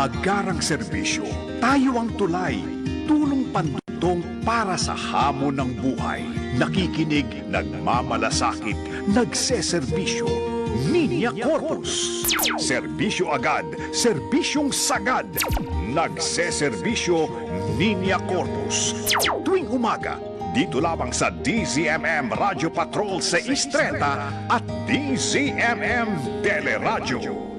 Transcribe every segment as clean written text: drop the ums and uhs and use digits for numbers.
Agarang serbisyo, tayo ang tulay, tulong pandutong para sa hamon ng buhay. Nakikinig, nagmamalasakit, nagseserbisyo. Ninya Corpus. Serbisyo agad, serbisyong sagad. Nagseserbisyo, Ninya Corpus. Tuwing umaga, dito lamang sa DZMM Radio Patrol sa Istreta at DZMM Teleradyo.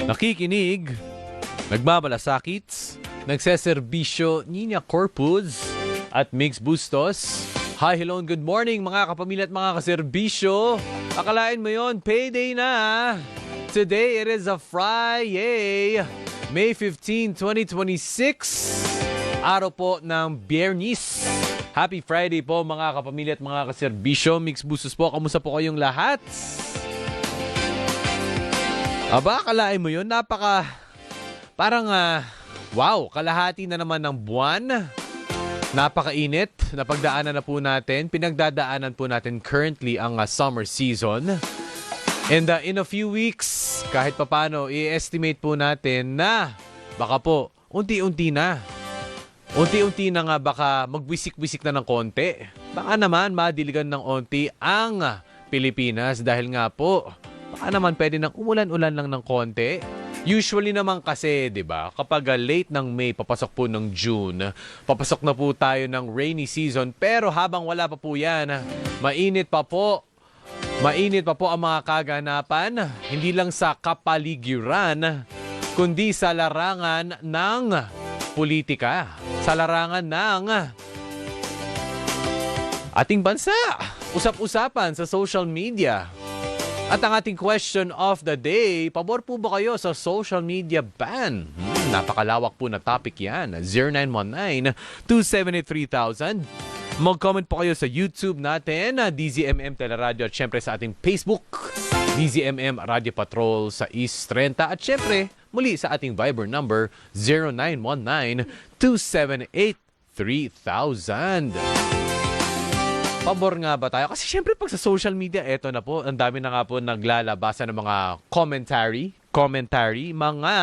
Nakikinig, nagmamalasakit, nagseserbisyo, Ninya Corpus at Mix Bustos. Hi, hello, and good morning mga kapamilya at mga kaserbisyo. Akalain mo yon, payday na. Today it is a Friday, May 15, 2026. Araw po ng Biyernes. Happy Friday po mga kapamilya at mga kaserbisyo. Mix Bustos po, kamusta po kayong lahat? Aba, akalain mo yun, parang wow, kalahati na naman ng buwan. Napakainit, napagdaanan na po natin, pinagdadaanan po natin currently ang summer season. And in a few weeks, kahit papano, i-estimate po natin na baka po, unti-unti na nga baka magwisik-wisik na ng konti. Baka naman madiligan ng onti ang Pilipinas dahil nga po, baka naman pwede nang umulan-ulan lang ng konti. Usually naman kasi, 'di ba, kapag late ng May, papasok po ng June, papasok na po tayo ng rainy season. Pero habang wala pa po 'yan, mainit pa po ang mga kaganapan, hindi lang sa kapaligiran, kundi sa larangan ng politika, sa larangan ng ating bansa. Usap-usapan sa social media. At ang ating question of the day, pabor po ba kayo sa social media ban? Napakalawak po na topic yan. 0919-278-3000. Mag-comment po kayo sa YouTube natin, DZMM Teleradyo, at syempre sa ating Facebook, DZMM Radio Patrol sa East 30. At syempre, muli sa ating Viber number, 0919-278-3000. Pabor nga ba tayo? Kasi syempre pag sa social media, eto na po, ang dami na nga po naglalabasa ng mga commentary, mga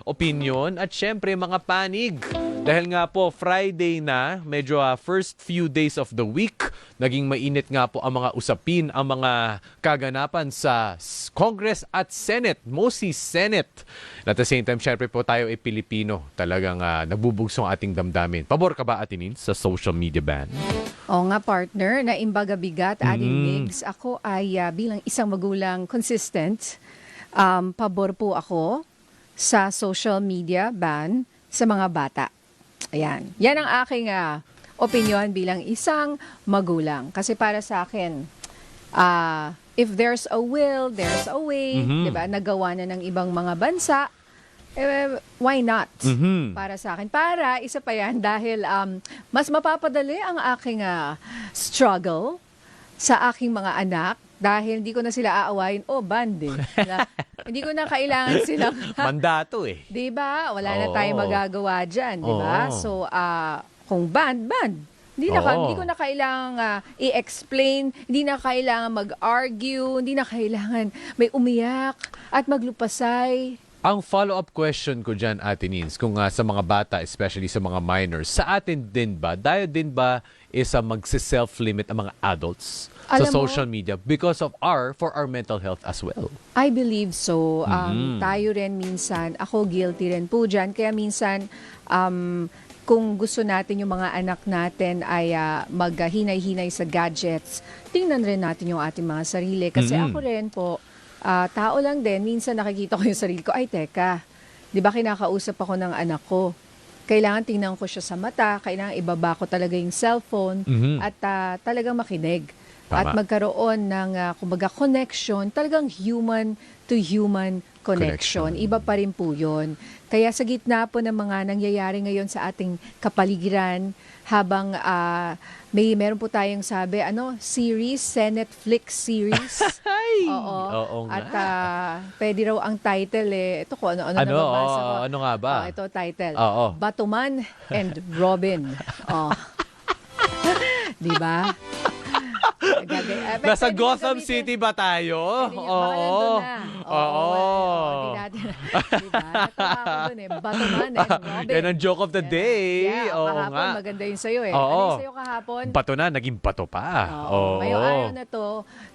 opinion, at syempre mga panig. Dahil nga po, Friday na, medyo first few days of the week, naging mainit nga po ang mga usapin, ang mga kaganapan sa Congress at Senate, mostly Senate. At the same time, syempre po tayo ay Pilipino. Talagang nagbubugsong ating damdamin. Pabor ka ba, Atinin, sa social media ban? Oo nga, partner, na imbaga bigat, ating Migs. Ako ay bilang isang magulang consistent, pabor po ako sa social media ban sa mga bata. Ayan. Yan ang aking opinion bilang isang magulang. Kasi para sa akin, if there's a will, there's a way. Diba? Nagawa na ng ibang mga bansa. Why not? Para sa akin. Para, isa pa yan, dahil mas mapapadali ang aking struggle sa aking mga anak dahil hindi ko na sila aawayin. Band eh. Hindi ko na kailangan silang mandato eh. Diba? Wala na tayong magagawa dyan. Diba? So, kung band. Hindi ko na kailangan i-explain, hindi na kailangan mag-argue, hindi na kailangan may umiyak at maglupasay. Ang follow-up question ko dyan, Ate Nins, kung sa mga bata, especially sa mga minors, sa atin din ba, dahil din ba is magsi-self-limit ang mga adults sa social media because of for our mental health as well? I believe so. Tayo rin minsan, ako guilty rin po dyan, kaya minsan kung gusto natin yung mga anak natin ay maghinay-hinay sa gadgets, tingnan rin natin yung ating mga sarili. Kasi ako rin po, tao lang din, minsan nakikita ko yung sarili ko, ay teka, di ba kinakausap ako ng anak ko? Kailangan tingnan ko siya sa mata, kailangan ibaba ko talaga yung cellphone at talagang makinig. Tama. At magkaroon ng kumbaga connection, talagang human to human connection. Iba pa rin po yun. Kaya sa gitna po ng mga nangyayari ngayon sa ating kapaligiran, habang meron po tayong sabi, series, Netflix series. Ay! Oo. nga. At pwede raw ang title Ito ko, ano nababasa ko. Ano nga ba? Ito title. Oo. Batuman and Robin. Di ba? Nasa Gotham City ba tayo? Oo. Hindi natin. Diba? Natuwa ako dun Batuman and Robin. Yan ang joke of the day. Yeah, Oo kahapon nga. maganda yun sa'yo Ano Oo. yung sa'yo kahapon? Bato na, naging bato pa. Oo. Ngayong araw na to,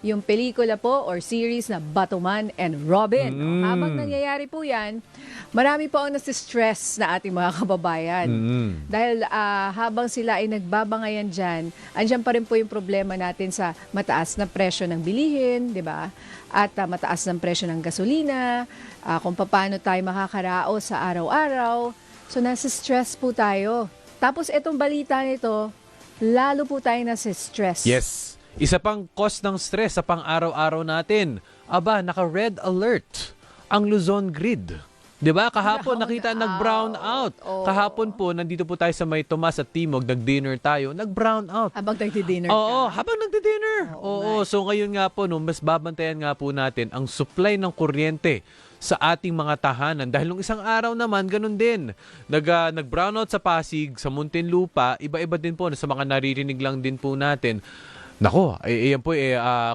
yung pelikula po or series na Batuman and Robin. Habang nangyayari po yan, marami po ang nasistress na ating mga kababayan. Dahil habang sila ay nagbabangayan dyan, andyan pa rin po yung problema natin sa mataas na presyo ng bilihin, di ba? At mataas ng presyo ng gasolina, kung paano tayo makakaraos sa araw-araw. So, nasa-stress po tayo. Tapos, itong balita nito, lalo po tayo nasa-stress. Yes. Isa pang cause ng stress sa pang-araw-araw natin. Aba, naka-red alert ang Luzon Grid. 'Di ba? Kahapon nakita nag-brown out. Kahapon po nandito po tayo sa May Tomas at Timog, nag-dinner tayo, nag-brown out. Habang nagdi-dinner ka. Oo, habang nagdi-dinner. Oo, so ngayon nga po mas babantayan nga po natin ang supply ng kuryente sa ating mga tahanan dahil nung isang araw naman ganun din. Nag-brown out sa Pasig, sa Muntinlupa, iba-iba din po sa mga naririnig lang din po natin. Nako, yan po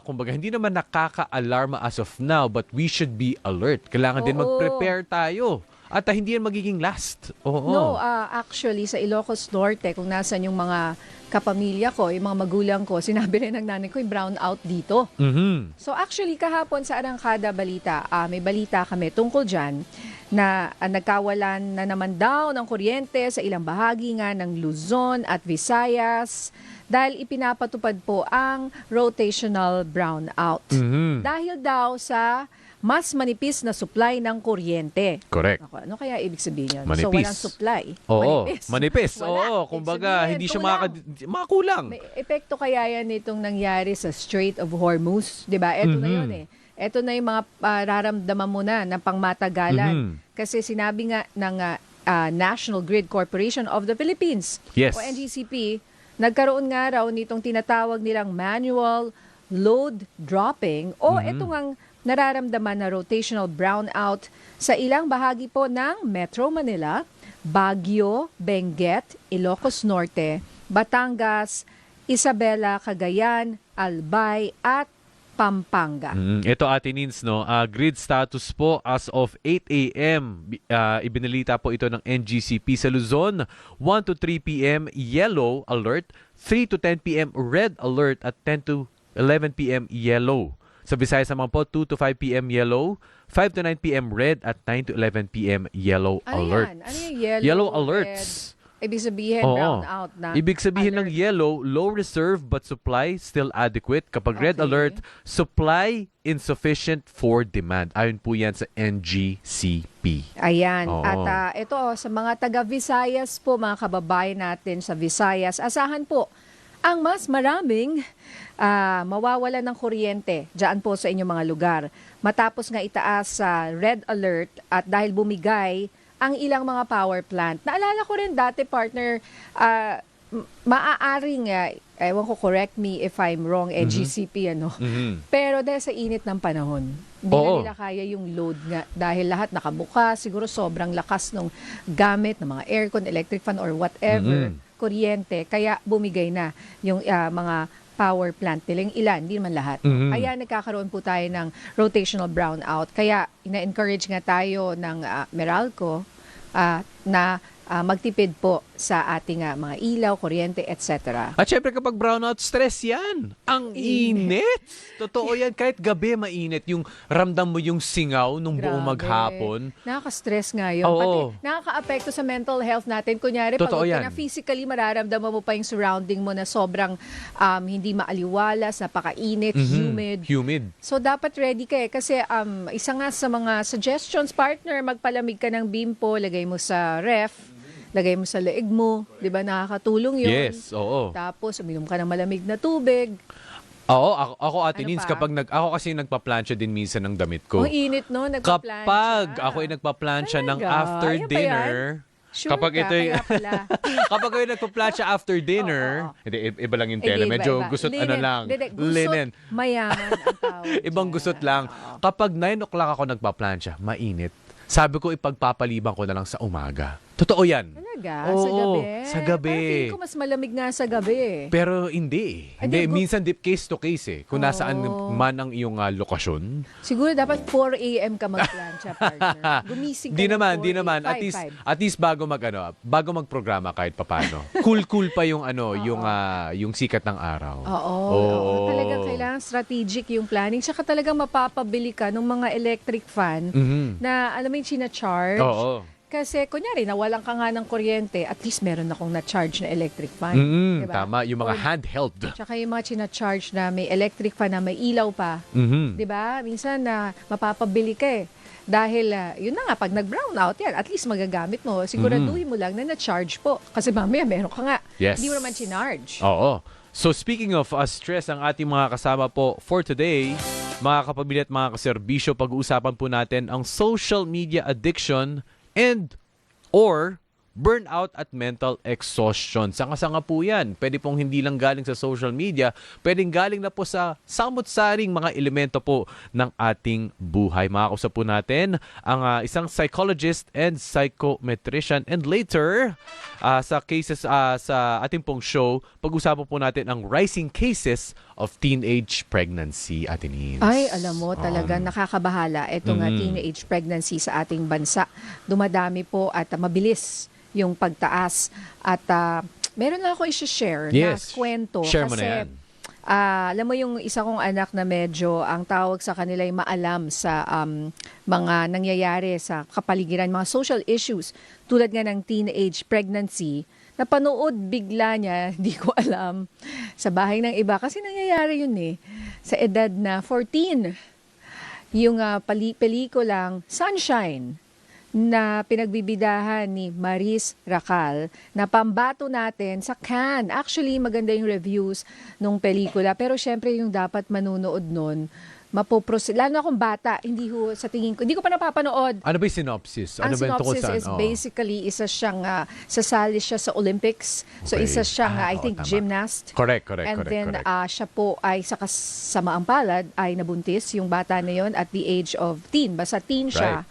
kumbaga hindi naman nakaka-alarma as of now but we should be alert. Kailangan din mag-prepare tayo. At hindi yan magiging last. Oo. No, actually sa Ilocos Norte, kung nasan yung mga kapamilya ko, yung mga magulang ko, sinabi rin ng nanay ko yung brown out dito. So actually kahapon sa Arangkada Balita, may balita kami tungkol dyan na nagkawalan na naman daw ng kuryente sa ilang bahagi nga ng Luzon at Visayas dahil ipinapatupad po ang rotational brownout. Dahil daw sa mas manipis na supply ng kuryente. Correct. Ano kaya ibig sabihin yun? Manipis. So walang supply. Oo, manipis. Wala. Oo, kumbaga hindi siya makakulang. May epekto kaya yan itong nangyari sa Strait of Hormuz, 'di ba? Ito na 'yun Ito na yung mga raramdaman mo na ng pangmatagalan. Kasi sinabi nga ng National Grid Corporation of the Philippines Yes. o NGCP, nagkaroon nga raw nitong tinatawag nilang manual load dropping o ito ngang nararamdaman na rotational brownout sa ilang bahagi po ng Metro Manila, Baguio, Benguet, Ilocos Norte, Batangas, Isabela, Cagayan, Albay at Pampanga. Ito Ate Nins, grid status po as of 8 a.m. Ibinalita po ito ng NGCP sa Luzon, 1 to 3 p.m. yellow alert, 3 to 10 p.m. red alert at 10 to 11 p.m. yellow. Sa Visayas naman po, 2 to 5 p.m. yellow, 5 to 9 p.m. red at 9 to 11 p.m. yellow alert. Ano yung yellow? Yellow alerts. Red? Ibig sabihin, brown out na. Ibig sabihin alert. ng yellow, low reserve but supply still adequate. Kapag red Okay. alert, supply insufficient for demand. Ayon po yan sa NGCP. Ayan. Oo. At ito, sa mga taga-Visayas po, mga kababayan natin sa Visayas, asahan po ang mas maraming mawawalan ng kuryente dyan po sa inyong mga lugar. Matapos nga itaas sa red alert at dahil bumigay ang ilang mga power plant. Naalala ko rin dati, partner, maaaring, ewan ko, correct me if I'm wrong, NGCP, Pero dahil sa init ng panahon, hindi na nila kaya yung load nga dahil lahat nakabukas, siguro sobrang lakas ng gamit ng mga aircon, electric fan or whatever, kuryente, kaya bumigay na yung mga power plant nila, yung ilan, hindi naman lahat. Kaya nagkakaroon po tayo ng rotational brownout. Kaya ina-encourage nga tayo ng Meralco na magtipid po sa ating mga ilaw, kuryente, etc. At syempre kapag brownout, stress yan. Ang init. Totoo yan. Kahit gabi mainit, yung ramdam mo yung singaw nung buong Grabe. maghapon. Nakaka-stress nga yun. Oo. Pati nakaka-apekto sa mental health natin. Kunyari, Totoo pag yan. na physically mararamdaman mo pa yung surrounding mo na sobrang hindi maaliwalas, napakainit, humid. So, dapat ready ka kasi isa nga sa mga suggestions, partner, magpalamig ka ng bimpo, lagay mo sa ref, lagay mo sa leeg mo, 'di ba? Nakakatulong 'yun. Yes, oo. Tapos uminom ka ng malamig na tubig. Oo, ako Ate Ano Nins, pa? ako kasi nagpa-plancha din minsan ng damit ko. Oh, init no, nagpa-plancha. Kapag ako ay nagpa-plancha ng Talaga? after Ayan ba dinner, Sure kapag ka, ito'y kaya pala. kapag ako nagpa-plancha after dinner, Oo. hindi iba lang yung tela, medyo Iba. gusot ano Linen. lang, Hindi, gusot, linen. mayaman ang tawag Ibang dyan. gusot lang. Oo. Kapag 9 o'clock ako nagpa-plancha, mainit. Sabi ko ipagpapaliban ko na lang sa umaga. Totoo 'yan. Talaga? Oo, Sa gabi? sa gabi. Parang feeling ko mas malamig nga sa gabi. Pero hindi. Hindi, Hindi, minsan dip case to case eh. Kung nasaan man ang iyong lokasyon. Siguro dapat 4 a.m. ka mag-plancha, partner. Gumising ka Di ng naman, 4 di naman. a.m. 5. At least bago magprograma kahit papano. Cool pa yung yung sikat ng araw. Oo. Talagang kailangan strategic yung planning. Tsaka talagang mapapabili ka ng mga electric fan Mhm. na alam mo yung charge. Oo. Kasi kunyari, nawalan ka nga ng kuryente, at least meron akong na-charge na electric fan. Diba? Tama, yung mga Or- handheld. Tsaka yung mga charge na may electric fan na may ilaw pa. Mhm. 'Di ba? Minsan na mapapabili ka eh. Dahil yun na nga pag nag-brown out yan, at least magagamit mo. Siguraduhin mo lang na na-charge po kasi mamaya meron ka nga. Yes. Hindi mo naman chinarge. Oo. So speaking of stress, ang ating mga kasama po for today, mga kapamilya at mga kaserbisyo, pag-uusapan po natin ang social media addiction and or burnout at mental exhaustion. Sanga-sanga po yan. Pwede pong hindi lang galing sa social media, pwedeng galing na po sa samot-saring mga elemento po ng ating buhay. Makakausap po natin ang isang psychologist and psychometrician. And later, sa cases sa ating pong show, pag-usapan po natin ang rising cases of teenage pregnancy, Ate Nins. Ay, alam mo, talaga nakakabahala itong teenage pregnancy sa ating bansa. Dumadami po at mabilis yung pagtaas. At meron lang ako i-share Yes. na kwento. Share mo na kasi, yan. alam mo yung isa kong anak na medyo ang tawag sa kanila ay maalam sa mga nangyayari sa kapaligiran, mga social issues tulad nga ng teenage pregnancy. Napanood bigla niya, hindi ko alam, sa bahay ng iba. Kasi nangyayari yun eh. Sa edad na 14, yung pelikulang Sunshine na pinagbibidahan ni Maris Racal na pambato natin sa Cannes. Actually, maganda yung reviews nung pelikula. Pero syempre yung dapat manunood nun, lalo na akong bata, hindi ho, sa tingin ko, hindi ko pa napapanood. Ano ba yung synopsis? Ano Ang ba yung tungkol synopsis saan? is Oo. basically isa siyang sasali siya sa Olympics. So Okay. isa siyang I Oo, think tama. gymnast. Correct. And then siya po ay sa kasamaang palad ay nabuntis yung bata na yon at the age of teen. Basta teen siya.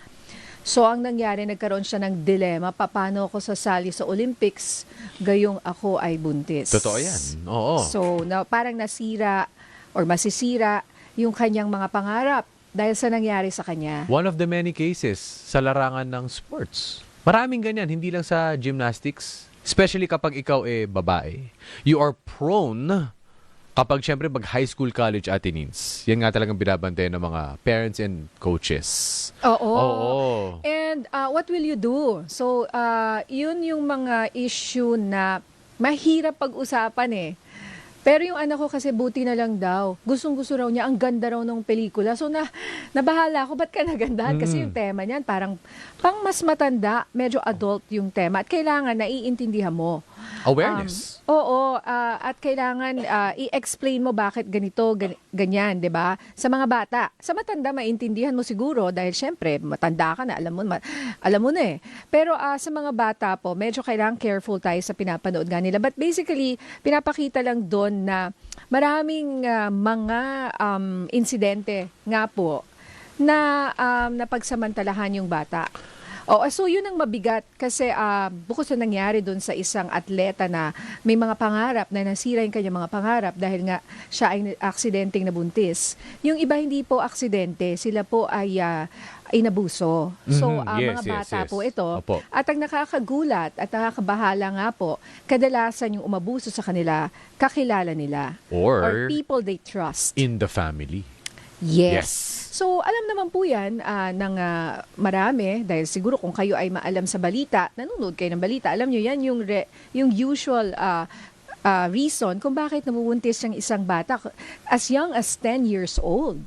So ang nangyari, nagkaroon siya ng dilema, paano ako sasali sa Olympics gayong ako ay buntis. Totoo yan. Oo. So parang nasira or masisira yung kanyang mga pangarap dahil sa nangyari sa kanya. One of the many cases sa larangan ng sports. Maraming ganyan, hindi lang sa gymnastics. Especially kapag ikaw babae. You are prone kapag syempre mag high school, college, Ate Nins. Yan nga talagang binabantayan ng mga parents and coaches. Oo. And what will you do? So, yun yung mga issue na mahirap pag-usapan eh. Pero yung anak ko kasi buti na lang daw. Gustong-gusto raw niya. Ang ganda raw ng pelikula. So, nabahala ako. Ba't ka nagandahan? Kasi yung tema niyan, parang pang mas matanda, medyo adult yung tema. At kailangan naiintindihan mo. Awareness. Oo, at kailangan i-explain mo bakit ganito, ganyan, 'di ba? Sa mga bata, sa matanda maintindihan mo siguro dahil syempre matanda ka na, alam mo na eh. Pero sa mga bata po, medyo kailangan careful tayo sa pinapanood nga nila. But basically, pinapakita lang doon na maraming mga insidente nga po na napagsamantalahan yung bata. So yun ang mabigat kasi bukod sa nangyari doon sa isang atleta na may mga pangarap na nasira yung kanyang mga pangarap dahil nga siya ay aksidenteng nabuntis. Yung iba hindi po aksidente, sila po ay inabuso. So Yes, mga bata yes. po ito. Opo. At ang nakakagulat at nakakabahala nga po, kadalasan yung umabuso sa kanila, kakilala nila. Or people they trust. in the family. Yes. So, alam naman po yan ng marami, dahil siguro kung kayo ay maalam sa balita, nanonood kayo ng balita, alam nyo yan yung usual reason kung bakit nabubuntis yung isang bata as young as 10 years old.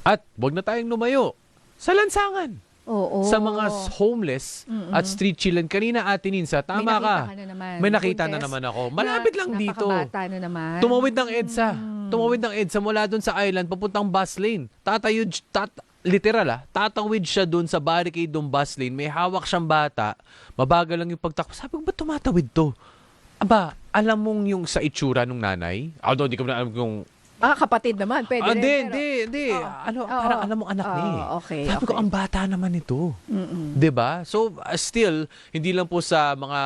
At wag na tayong lumayo sa lansangan. Oo. Sa mga homeless at street children. Kanina, Ate Ninsa, tama May nakita ka na naman. May nakita na Buntes naman ako. Malapit lang dito. Napakabata na naman. Tumawid ng EDSA. tumawid ng EDSA mula doon sa island papuntang bus lane. Literal tatawid siya doon sa barricade ng bus lane. May hawak siyang bata. Mabagal lang yung pagtakbo. Sabi ko, ba't tumatawid to? Aba, alam mong yung sa itsura ng nanay? Although, hindi ko na alam kung... Kapatid naman, pwede rin. Hindi. Parang alam mong anak niya eh. Okay, Sabi ko, ang bata naman ito. 'Di ba? So, still, hindi lang po sa mga,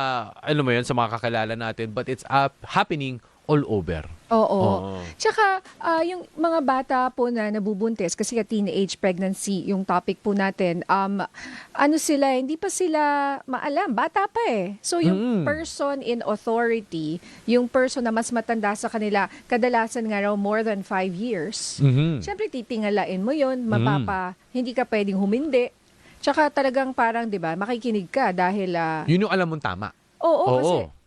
sa mga kakilala natin, but it's happening all over. Oo. Tsaka, yung mga bata po na nabubuntis, kasi teenage pregnancy, yung topic po natin, hindi pa sila maalam, bata pa eh. So, yung person in authority, yung person na mas matanda sa kanila, kadalasan nga raw more than 5 years, syempre titingalain mo yun, hindi ka pwedeng humindi. Tsaka talagang parang, di ba, makikinig ka dahil... yun yung alam mong tama. Oo. Kasi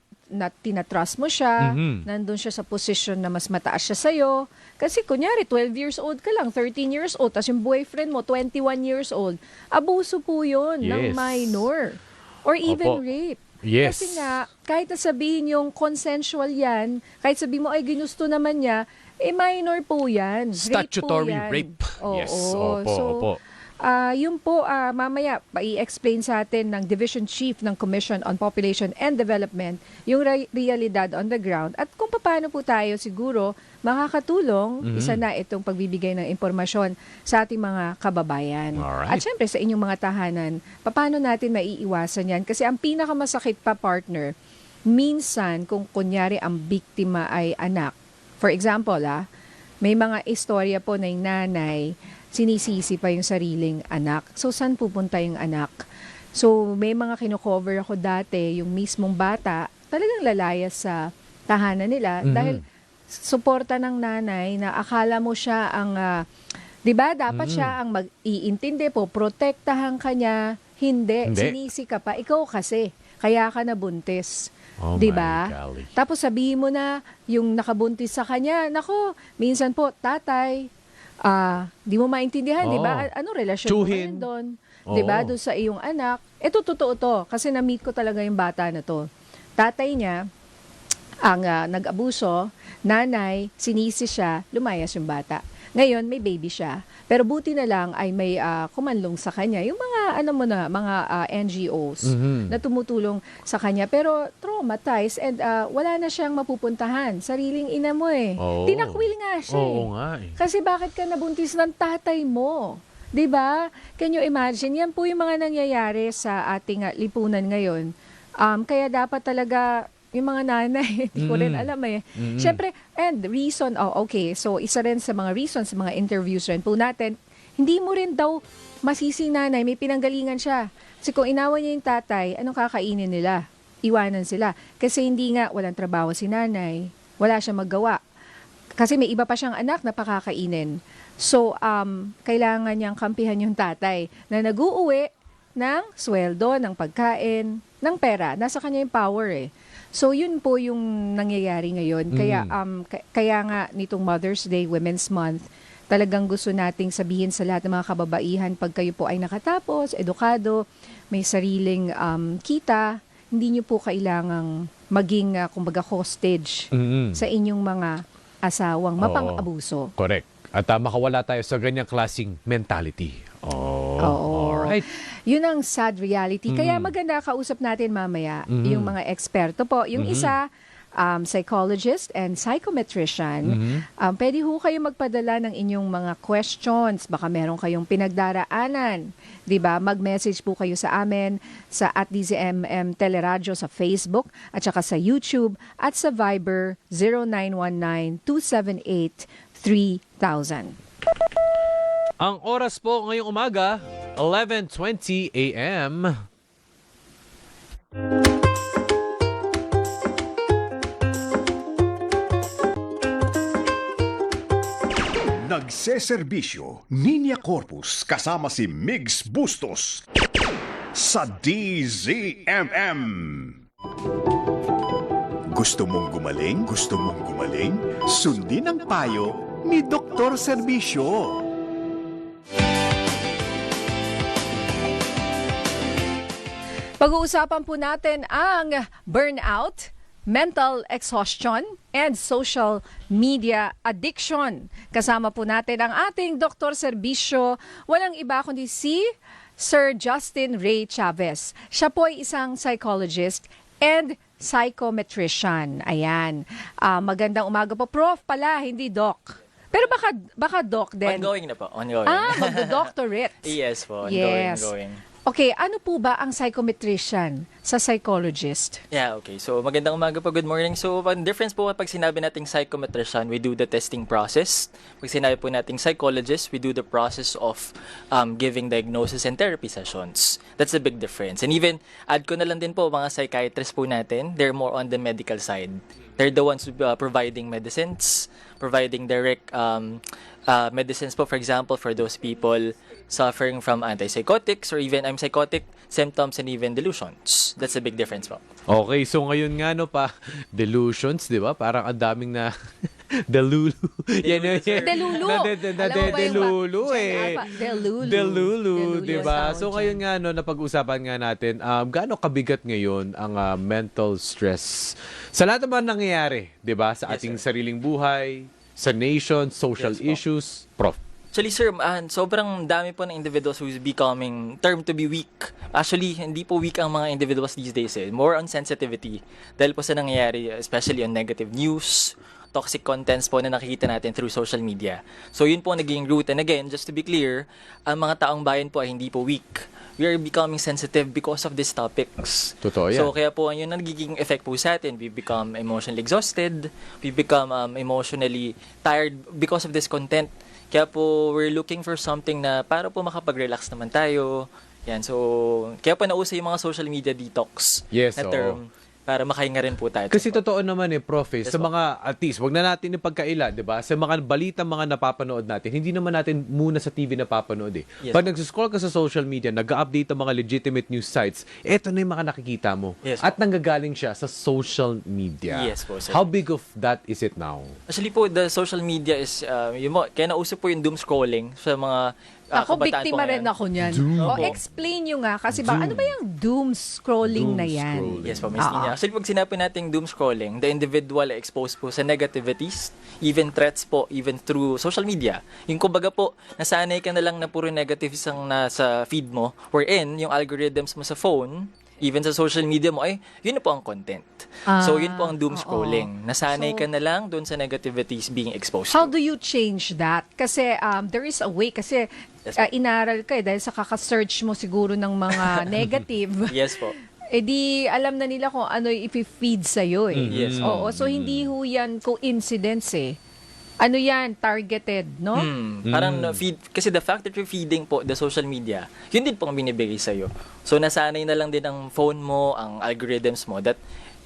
tinatrust mo siya, nandun siya sa posisyon na mas mataas siya sa'yo. Kasi kunyari, 12 years old ka lang, 13 years old, tapos yung boyfriend mo, 21 years old. Abuso po yun ng minor. Or even rape. Yes. Kasi nga, kahit nasabihin yung consensual yan, kahit sabihin mo, ay ginusto naman niya, minor po yan. Statutory rape. rape. Yes. Opo. Yun po, mamaya, i-explain sa atin ng Division Chief ng Commission on Population and Development yung realidad on the ground at kung paano po tayo siguro makakatulong, isa na itong pagbibigay ng impormasyon sa ating mga kababayan. Alright. At syempre sa inyong mga tahanan, paano natin maiiwasan yan? Kasi ang pinakamasakit pa, partner, minsan kung kunyari ang biktima ay anak. For example, may mga istorya po na yung nanay, sinisisi pa yung sariling anak. So, saan pupunta yung anak? So, may mga kino-cover ako dati, yung mismong bata, talagang lalayas sa tahanan nila dahil suporta ng nanay na akala mo siya ang, di ba, dapat siya ang mag-iintindi po, protektahan ka niya. Hindi. Sinisi ka pa. Ikaw kasi, kaya ka nabuntis. Oh, di my ba? golly. Tapos sabihin mo na, yung nakabuntis sa kanya, nako, minsan po, tatay, di mo maintindihan, di ba? Anong relasyon mo ngayon doon? Di ba? Doon sa iyong anak. Ito, totoo to. Kasi na-meet ko talaga yung bata na to. Tatay niya, ang nag-abuso, nanay, sinisi siya, lumayas yung bata. Ngayon, may baby siya. Pero buti na lang ay may kumanlong sa kanya. Yung mga, mga NGOs na tumutulong sa kanya. Pero traumatized and wala na siyang mapupuntahan. Sariling ina mo eh. Tinakwil nga siya Oo nga eh. Kasi bakit ka nabuntis ng tatay mo? 'Di ba? Can you imagine? Yan po yung mga nangyayari sa ating lipunan ngayon. Kaya dapat talaga yung mga nanay, hindi ko rin alam eh. Siyempre, and reason, so isa rin sa mga reasons, sa mga interviews rin po natin, hindi mo rin daw masisi nanay, may pinanggalingan siya. Kasi kung inawan niya yung tatay, anong kakainin nila? Iwanan sila. Kasi hindi nga, walang trabaho si nanay, wala siyang maggawa. Kasi may iba pa siyang anak na pakakainin. So, kailangan niyang kampihan yung tatay na nag-uuwi ng sweldo, ng pagkain, ng pera. Nasa kanya yung power eh. So, yun po yung nangyayari ngayon. Kaya nga nitong Mother's Day, Women's Month, talagang gusto nating sabihin sa lahat ng mga kababaihan, pag kayo po ay nakatapos, edukado, may sariling kita, hindi nyo po kailangang maging, kumbaga, hostage sa inyong mga asawang mapang-abuso. Correct. At makawala tayo sa ganyang klaseng mentality. Alright. Yun ang sad reality. Kaya maganda kausap natin mamaya yung mga eksperto po. Yung isa, psychologist and psychometrician. Pwede ho kayo magpadala ng inyong mga questions. Baka meron kayong pinagdaraanan. Diba? Mag-message po kayo sa amin sa @DZMM Teleradyo sa Facebook at saka sa YouTube at sa Viber 0919-278-3000. Ang oras po ngayong umaga, 11:20 a.m. Nagseserbisyo, Ninya Corpus kasama si Migs Bustos sa DZMM. Gusto mong gumaling? Gusto mong gumaling? Sundin ang payo ni Dr. Serbisyo. Pag-uusapan po natin ang burnout, mental exhaustion and social media addiction. Kasama po natin ang ating Dr. Serbisyo, walang iba kundi si Sir Justin Ray Chavez. Siya po ay isang psychologist and psychometrician. Ayan. Magandang umaga po. Prof pala, hindi doc. Pero baka doc din. Ongoing na po. Ongoing. Magdo-doctorate. Yes po. Yes. Ongoing. Okay, ano po ba ang psychometrician sa psychologist? Yeah, okay. So, magandang umaga po. Good morning. So, ang difference po pag sinabi nating psychometrician, we do the testing process. Pag sinabi po nating psychologist, we do the process of giving diagnosis and therapy sessions. That's the big difference. And even, add ko na lang din po, mga psychiatrists po natin, they're more on the medical side. They're the ones providing medicines, providing direct medicines po, for example, for those people suffering from antipsychotics or even psychotic symptoms and even delusions. That's a big difference po. Okay, so ngayon nga delusions, di ba? Parang ang daming na delulu. Yan yun. Delulu. Alam mo ba yung Delulu eh. Delulu. Delulu, di ba? sound So ngayon nga napag-usapan nga natin, gaano kabigat ngayon ang mental stress sa lahat naman nangyayari, di ba? Sa Yes, ating sir. sariling buhay, sa nation, social Yes, po. issues. Prof. Actually, sir, sobrang dami po ng individuals who's becoming termed to be weak. Actually, hindi po weak ang mga individuals these days. More on sensitivity. Dahil po sa nangyayari, especially on negative news, toxic contents po na nakikita natin through social media. So, yun po ang naging root. And again, just to be clear, ang mga taong bayan po ay hindi po weak. We are becoming sensitive because of these topics. Totoo yan. So, kaya po, yun ang nagiging effect po sa atin. We become emotionally exhausted. We become emotionally tired because of this content. Kaya po, we're looking for something na para po makapag-relax naman tayo. Yan, so, kaya po nauso yung mga social media detox Yes, na oo. term para makahinga rin po tayo. Kasi totoo naman Prof, Yes, sa po. mga, at least, wag na natin ipagkaila, di ba? Sa mga balita, mga napapanood natin, hindi naman natin muna sa TV napapanood eh. Yes. Pag nagsuscroll ka sa social media, nag-update ang mga legitimate news sites, eto na yung mga nakikita mo. Yes, At nanggagaling siya sa social media. Yes po, sir. How big of that is it now? Actually po, the social media is, kaya nauso po yung doom scrolling sa mga Ako, kabataan po biktima rin ngayon. ako niyan. Doom. O, Opo. explain nyo nga. Kasi ba, ano ba yung doom scrolling Doom na yan? scrolling. Yes po, Miss Nina. Actually, pag sinabi natin doom scrolling, the individual ay exposed po sa negativities, even threats po, even through social media. Yung kumbaga po, nasanay ka na lang na puro negatives ang nasa feed mo, wherein yung algorithms mo sa phone, even sa social media mo, ay, yun na po ang content. So, yun po ang doom oo. scrolling. Nasanay So, ka na lang doon sa negativities being exposed How to. do you change that? Kasi there is a way. Kasi Yes, po. inaral ka dahil sa kaka-search mo siguro ng mga negative. Yes po. Eh di alam na nila kung ano yung i-feed sa'yo eh. Yes, po. Oo, so hindi ho yan coincidence eh. Ano yan? Targeted, no? Parang feed, kasi the fact that you're feeding po the social media, yun din po ang binibigay sa'yo. So, nasanay na lang din ang phone mo, ang algorithms mo, that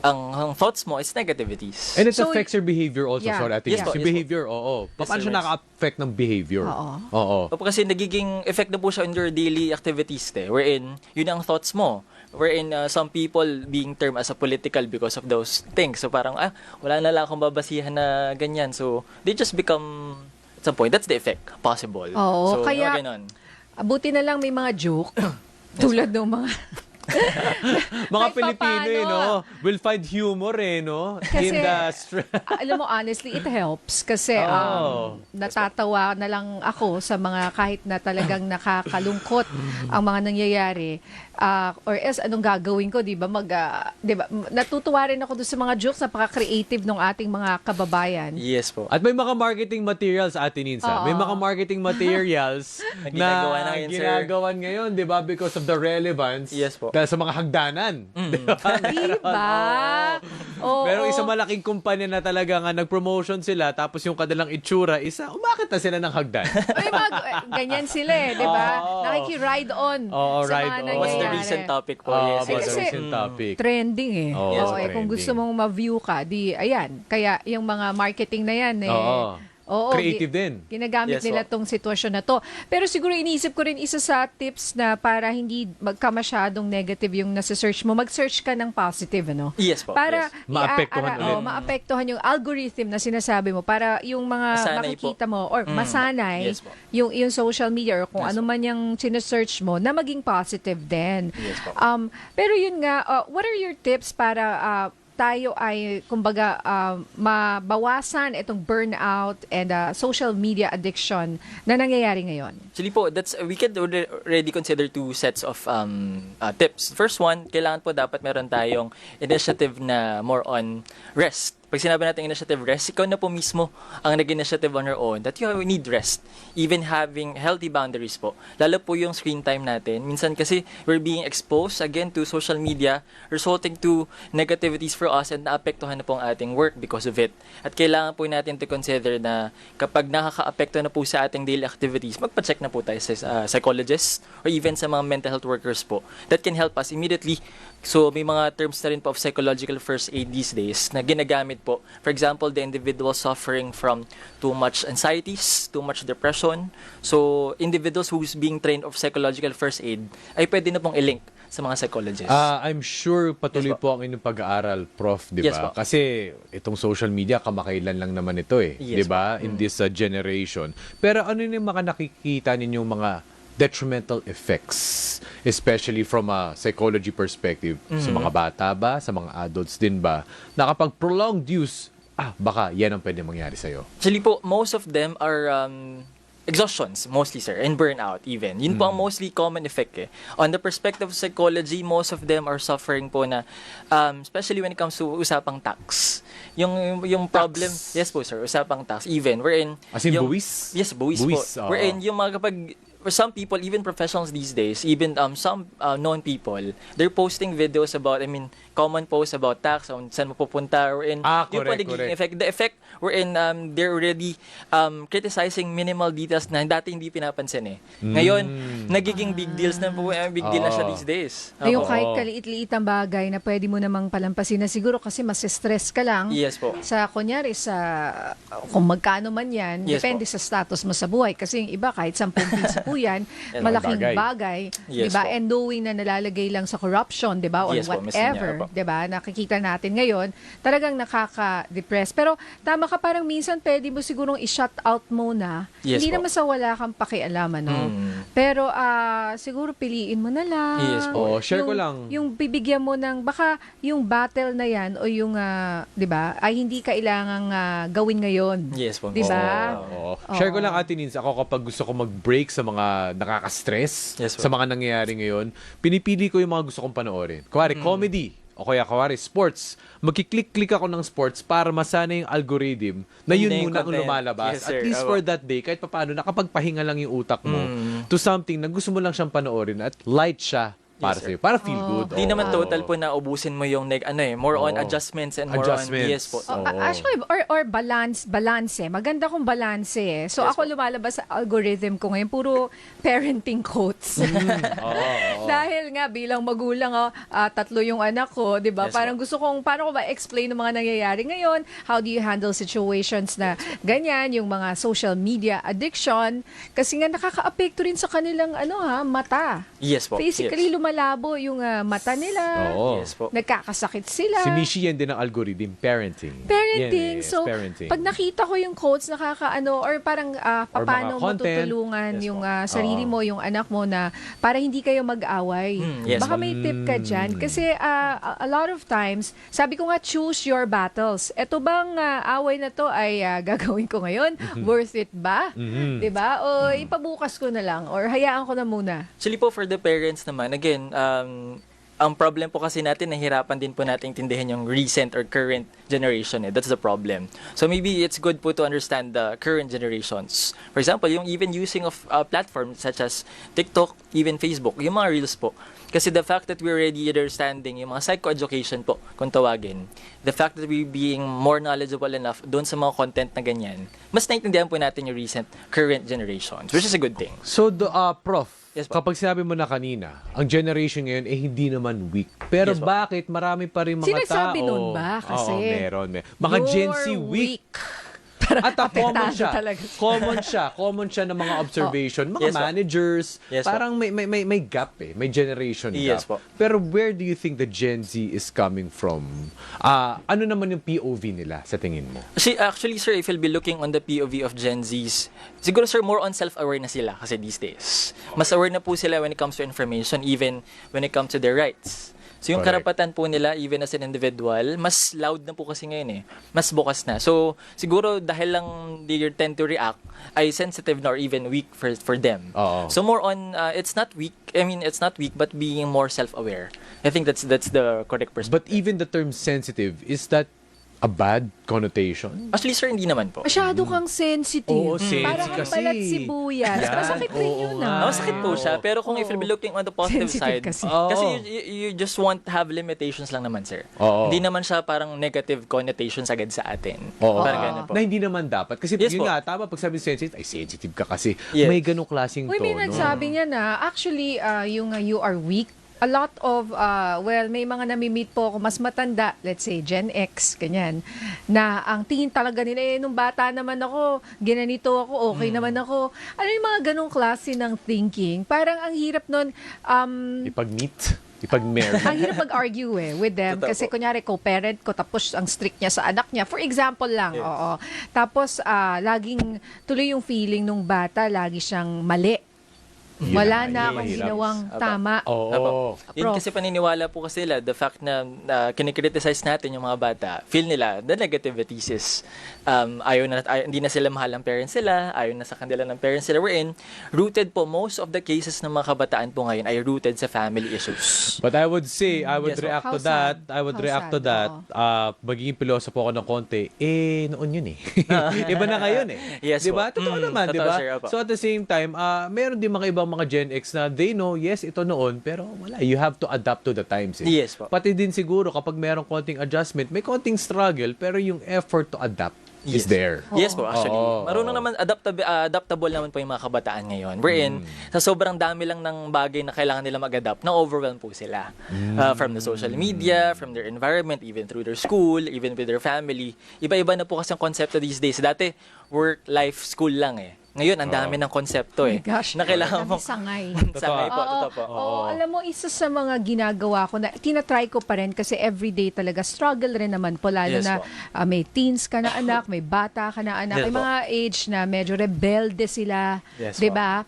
ang thoughts mo is negativities. And it So, affects your behavior also. yeah. Sorry, Ate Yes Liz. po, Yung yes po. behavior, oo. Paano Yes, siya sir. naka-affect ng behavior? Oo. Oo. Opo, kasi nagiging effect na po siya on your daily activities wherein yun ang thoughts mo. Wherein some people being termed as a political because of those things. So parang, wala na lang akong babasihan na ganyan. So they just become, at some point, that's the effect possible. Oo, so, kaya- ganon. Buti na lang may mga joke. Tulad ng mga... Mga Kahit Pilipino, papaano. will find humor, no? Kasi- In the stress. Alam mo, honestly, it helps. Kasi Oh. natatawa na lang ako sa mga kahit na talagang nakakalungkot ang mga nangyayari. Or else, anong gagawin ko, di ba? Di ba? Natutuwa rin ako doon sa mga jokes, napaka-creative ng ating mga kababayan. Yes po. At may mga marketing materials, Ate Ninsa. Oo. May mga marketing materials Na ginagawa na ngayon, sir. ginagawan ngayon, di ba? Because of the relevance. Yes po. Dahil sa mga hagdanan. Di ba? Di ba? Oo. Pero isang malaking kumpanya na talaga nga nag-promotion sila, tapos yung kanilang itsura, umakit na sila ng hagdan. May mga ganyan sila eh, di ba? Oo. Nakiki-ride on Oo, sa ride mga on. nangyayari. What's the recent topic po? Oh, Yes, Eh, yes, kasi- recent topic. Trending eh. Oo, Oo, yes, kung trending. gusto mong ma-view ka, di, ayan. Kaya yung mga marketing na yan eh. Oo. Oo, Creative din. Ginagamit Yes, nila tong sitwasyon na to. Pero siguro iniisip ko rin isa sa tips na para hindi magka masyadong negative yung nasa-search mo, mag-search ka ng positive, ano? Yes po. Para yes. Maapektuhan ulit. maapektuhan yung algorithm na sinasabi mo para yung mga Masanay makikita mo or masanay Yes po. yung social media or kung Yes ano man yung sinesearch mo na maging positive din. Yes po. Pero yun nga, what are your tips para tayo ay, kumbaga, mabawasan itong burnout and social media addiction na nangyayari ngayon? Actually po, we can already consider two sets of tips. First one, kailangan po dapat meron tayong initiative na more on rest. Pag sinabi natin initiative rest, ikaw na po mismo ang nag-initiative on your own that you need rest. Even having healthy boundaries po. Lalo po yung screen time natin. Minsan kasi we're being exposed again to social media, resulting to negativities for us and naapektuhan na po ang ating work because of it. At kailangan po natin to consider na kapag nakaka-apekto na po sa ating daily activities, magpa-check na po tayo sa psychologist or even sa mga mental health workers po that can help us immediately. So may mga terms na rin po of psychological first aid these days na ginagamit po. For example, the individual suffering from too much anxieties, too much depression. So individuals who's being trained of psychological first aid ay pwede na pong i-link sa mga psychologists. I'm sure patuloy Yes, po ang inyong pag-aaral, Prof, di Yes, ba? po. Kasi itong social media, kamakailan lang naman ito eh. Yes, Di ba? In this generation. Pero ano yung mga nakikita ninyong mga detrimental effects, especially from a psychology perspective, sa mga bata ba, sa mga adults din ba, na kapag prolonged use, baka yan ang pwede mangyari sa'yo. Actually po, most of them are exhaustions, mostly sir, and burnout even. Yun po ang mostly common effect eh. On the perspective of psychology, most of them are suffering po na, especially when it comes to usapang tax. Yung problem, yes po sir, usapang tax, even, wherein... As in yung, buwis? Yes, buwis po. Oo. Wherein yung mga kapag... For some people, even professionals these days, even some known people, they're posting videos about, common posts about tax, on saan mapupunta, or in yung correct, nagiging correct. effect. The effect wherein they're already criticizing minimal details na dati hindi pinapansin eh. Ngayon, nagiging big deals na po, big deal na siya these days. Yung Opo. kahit kaliit-liit ang bagay na pwede mo namang palampasin na siguro kasi mas stress ka lang. Yes po. Sa kunyari kung magkano man yan, Yes depende sa status mo sa buhay. Kasi yung iba kahit 10 piso po yan, Yan, malaking bagay. bagay. Yes diba? po. And knowing na nalalagay lang sa corruption, diba? Or Yes po, Miss whatever, Nyara po. diba? Nakikita natin ngayon, talagang nakaka-depress. Pero tama ka, parang minsan pwede mo sigurong i-shut out muna. Yes Hindi po. naman sa wala kang pakialaman, no? Pero siguro piliin mo na lang. Yes po. Share ko Yung- lang. Yung bibigyan mo ng, baka yung battle na yan o yung, di ba, ay hindi kailangang gawin ngayon. Yes po. Di ba? Oo. Share ko lang, Ate Nins, ako kapag gusto ko mag-break sa mga nakaka-stress, Yes, po. sa mga nangyayari ngayon, pinipili ko yung mga gusto kong panoorin. Kuwari, comedy, o kaya kuwari, sports. Magkiklik-click ako ng sports para masana yung algorithm na yun Yun na yung muna ang content. lumalabas. Yes, sir. At least Opo. for that day, kahit papaano, nakapagpahinga lang yung utak mo to something na gusto mo lang siyang panoorin at light siya para Yes, sir. sa'yo. Para feel good. Di naman Oo. total po na ubusin mo yung more on Oo. adjustments and more Adjustments. on yes po. Oo. Actually, or balance eh. Maganda kung balance eh. So Yes ako po. lumalabas sa algorithm ko ngayon, puro parenting quotes. Dahil nga bilang magulang, 3 yung anak ko, 'di ba? Yes Parang po. gusto kong paano ko ba explain ng mga nangyayari ngayon? How do you handle situations na ganyan, yung mga social media addiction? Kasi nga nakakaapekto rin sa kanilang mata. Yes po. Physically lumalabo yung mata nila. Oo. Yes po. Nagkakasakit sila. Si Mishi yan din ang algorithm, parenting. Parenting. Yes, So, parenting. pag nakita ko yung quotes, or parang Or paano mga mo content. tutulungan Yes yung po. sarili mo, yung anak mo na para hindi kayo mag-away. Yes Baka po. may tip ka dyan. Kasi a lot of times, sabi ko nga, choose your battles. Ito bang away na to ay gagawin ko ngayon? Worth it ba? Diba? O ipabukas ko na lang or hayaan ko na muna. Actually po, for the parents naman, again, ang problem po kasi natin, nahirapan din po natin intindihin yung recent or current generation. That's the problem. So maybe it's good po to understand the current generations. For example, yung even using of platforms such as TikTok, even Facebook, yung mga reels po. Kasi the fact that we're already understanding yung mga psychoeducation po, kung tawagin, the fact that we're being more knowledgeable enough doon sa mga content na ganyan, mas naintindihan po natin yung recent, current generations, which is a good thing. So, Prof, Yes, po. kapag sinabi mo na kanina, ang generation ngayon hindi naman weak. Pero Yes, po. bakit marami pa rin mga Sinasabi tao? nun ba? Kasi Oo, meron. Mga Gen Z You're weak. Parang At common apektado siya. talaga. Common siya ng mga observation. Mga Yes, po. managers. Yes, po. Parang may gap eh. May generation Yes, gap. po. Pero where do you think the Gen Z is coming from? Ano naman yung POV nila sa tingin mo? Actually, sir, if you'll be looking on the POV of Gen Zs, siguro, sir, more on self-awareness sila kasi these days. Mas aware na po sila when it comes to information, even when it comes to their rights. So yung Correct. karapatan po nila, even as an individual, mas loud na po kasi ngayon eh. Mas bukas na. So siguro dahil lang they tend to react, ay sensitive na or even weak for them. Oo. So more on, it's not weak, it's not weak, but being more self-aware. I think that's the correct perspective. But even the term sensitive, is that a bad connotation? Actually, sir, hindi naman po. Masyado kang sensitive. Oo, sensitive Parang ang kasi. balat sibuyas. Yan, Masakit rin oo yun nga. Masakit po siya, pero kung if you'll be looking on the positive Sensitive side, kasi. kasi Oo. you just want to have limitations lang naman, sir. Oo. Hindi naman siya parang negative connotations agad sa atin. Oo. Parang ganun po. Na hindi naman dapat. Kasi Yes yun po. nga, tama, pag sabi sensitive, ay sensitive ka kasi. Yes. May ganong klaseng Uy, tono. may nagsabi niya na, actually, yung you are weak. A lot of, may mga nami-meet po ako, mas matanda, let's say, Gen X, ganyan, na ang tingin talaga nila, nung bata naman ako, ginanito ako, okay naman ako. Ano yung mga ganong klase ng thinking? Parang ang hirap nun, Ipag-meet, ipag-marry. ang hirap mag-argue with them. Totoo Kasi po. kunyari, co-parent ko, tapos ang strict niya sa anak niya. For example lang, Yes. oo. Tapos, laging, tuloy yung feeling nung bata, lagi siyang mali. Yun Wala na, na yun akong mahirap. ginawang Apa. tama. Oo. Apo. Yun Prof. kasi paniniwala po kasi nila, the fact na kinikriticize natin yung mga bata, feel nila, the negativities is, hindi na sila mahal ng parents sila, ayaw na sa kanila ng parents sila. We're in, rooted po, most of the cases ng mga kabataan po ngayon ay rooted sa family issues. But I would say, I would Yes, react How to that. sad. I would How react to sad, that. oo. Magiging pilosopo ako ng konti. Noon yun eh. Iba na ngayon eh. Yes Di ba? po. Totoo naman, di Totoo, ba? sir, opo. So at the same time, meron din mga ibang mga Gen X na they know, yes, ito noon, pero wala. You have to adapt to the times eh. Yes po. Pati din siguro kapag merong konting adjustment, may konting struggle, pero yung effort to adapt is Yes. there. Yes po, actually. Oo. Marunong naman, adaptable naman po yung mga kabataan ngayon. Wherein, sa sobrang dami lang ng bagay na kailangan nila mag-adapt, na-overwhelm po sila. From the social media, from their environment, even through their school, even with their family. Iba-iba na po kasi ang konsepto these days. Dati, work, life, school lang eh. Ngayon, ang dami ng konsepto Oh eh. my gosh, Na kailangan dami mo. sangay. Sangay po, Oo, totoo po. oo, alam mo, isa sa mga ginagawa ko na tinatry ko pa rin kasi everyday talaga struggle rin naman po lalo Yes na po. may teens ka na anak, may bata ka na anak, Yes may po. mga age na medyo rebelde sila, Yes 'di po. ba?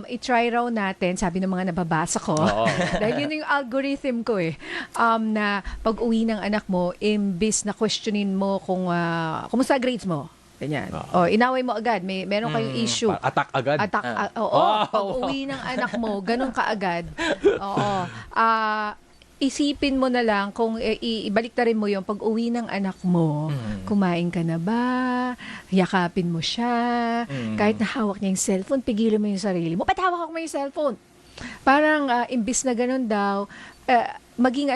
I-try raw natin, sabi ng mga nababasa ko, Oo. dahil yun yung algorithm ko na pag-uwi ng anak mo, imbis na questionin mo kung kumusta grades mo, ganyan. O, inaway mo agad, meron kayong issue. Attack agad. Oo, Wow. pag-uwi ng anak mo, ganun kaagad. Oo. Isipin mo na lang kung ibalik na rin mo yung pag-uwi ng anak mo, kumain ka na ba? Yakapin mo siya. Kahit nahawak niya yung cellphone, pigilan mo yung sarili mo. Ba't hawak mo yung cellphone? Parang imbis na ganun daw, maging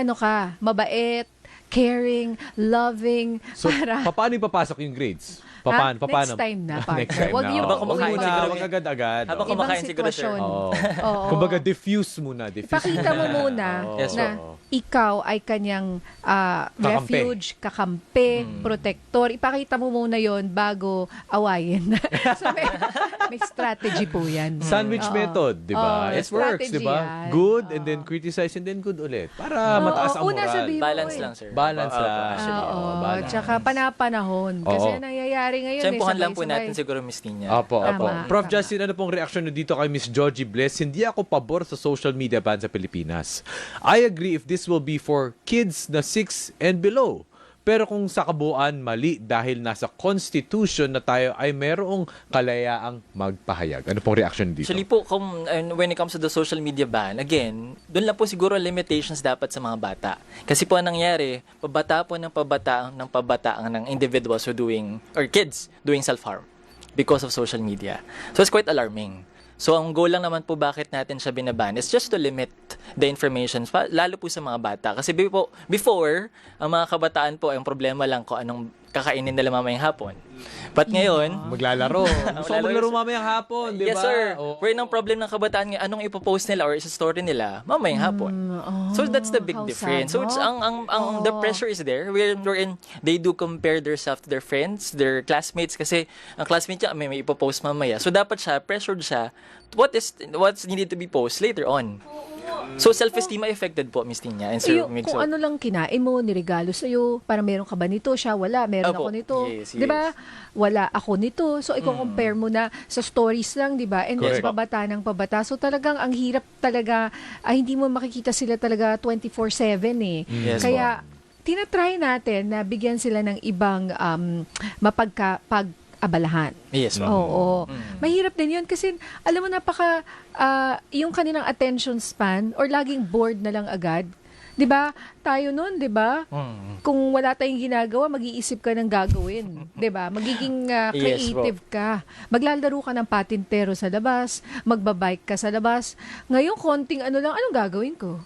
mabait, caring, loving, So, para... paano ipapasok yung grades? Paano? Next time na, partner. Next time Wag na. yung- Oo. kumakain Wag siguro. wag agad-agad. Habang Oo. kumakain siguro, sir. sitwasyon. Oo. Oo. Kumbaga, diffuse muna. Ipakita mo muna Yes, na oo. ikaw ay kanyang refuge, kakampi, protector. Ipakita mo muna yon bago awayin. So may strategy po yan. Sandwich Oo. method, di ba? Oo, It works, di strategy ba? yan. Good, and then criticize, and then good ulit. Para mataas ang una moral. sabihin mo, Balance lang, sir. Balance Opo, lang. actually. Oo, balance. tsaka panapanahon. Kasi Oo. nangyayari ngayon. Tsempohan lang po sabay-sabay. natin siguro, Miss Nina. Apo, apo. Tama. Prof. Justin, ano pong reaction nyo dito kay Miss Georgie Bless? Hindi ako pabor sa social media ban sa Pilipinas. I agree if this will be for kids na 6 and below. Pero kung sa kabuuan, mali dahil nasa constitution na tayo ay merong kalayaang magpahayag. Ano pong reaction dito? Actually po, when it comes to the social media ban, again, doon lang po siguro limitations dapat sa mga bata. Kasi po ang nangyari, pabata ng individuals who doing, or kids doing self-harm because of social media. So it's quite alarming. So ang goal lang naman po bakit natin siya binaban is just to limit the information, lalo po sa mga bata. Kasi before, ang mga kabataan po, ang problema lang kung anong kakainin nila mamayang hapon. But ngayon, Maglalaro. Gusto ko maglaro mamayang hapon, di ba? yes sir, Oo. we're ng problem ng kabataan ngayon, anong ipopost nila or isa-story nila mamayang hapon. So that's the big how difference. sad, So it's no? the pressure is there. We're in, they do compare themselves to their friends, their classmates kasi ang classmate niya may ipopost mamaya. So dapat siya pressured siya what's needed to be post later on. So, self-esteem ay affected po, Miss Nina and Sir Yung, Mig. kung So, ano lang kinain mo, niregalo sa'yo, para meron ka ba nito, siya wala, meron Opo. ako nito. Yes, Di ba? Wala ako nito. So, i-compare mo na sa stories lang, di ba? And Correct. then, pabata ng pabata. So, talagang ang hirap talaga, hindi mo makikita sila talaga 24/7 eh. Yes, Kaya, tinatry natin na bigyan sila ng ibang mapag-abalahan. yes, po. Oo. Mahirap din yun kasi alam mo yung kanilang attention span or laging bored na lang agad. 'Di ba? Tayo noon, 'di ba? Kung wala tayong ginagawa, mag-iisip ka ng gagawin, 'di ba? Magiging Yes, creative ka. Maglalaro ka ng patintero sa labas, magbabike ka sa labas. Ngayon konting ano lang, anong gagawin ko?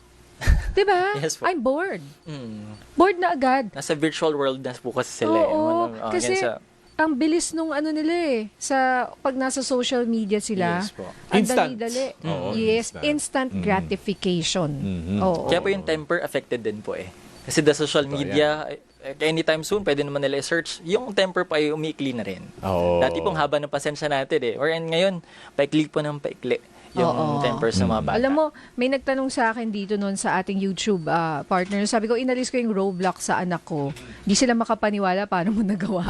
'Di ba? Yes, po. I'm bored. Mm. Bored na agad. Nasa virtual world na po kasi sila. Oo, kasi ganyan sa- ang bilis nung ano nila sa pag nasa social media sila. Yes po. Ang Instant. dali-dali. Oo, Yes, instant. instant gratification. Oo. Kaya po yung temper affected din po eh. Kasi the social media, anytime soon, pwede naman nila i-search. Yung temper pa ay umiikli na rin. Oo. Dati pong haba ng pasensya natin eh. Or ngayon, paikli po ng paikli yung Oo. temper sa mga bata. Alam mo, may nagtanong sa akin dito noon sa ating YouTube partner. Sabi ko, inalis ko yung Roblox sa anak ko. Di sila makapaniwala paano mo nagawa.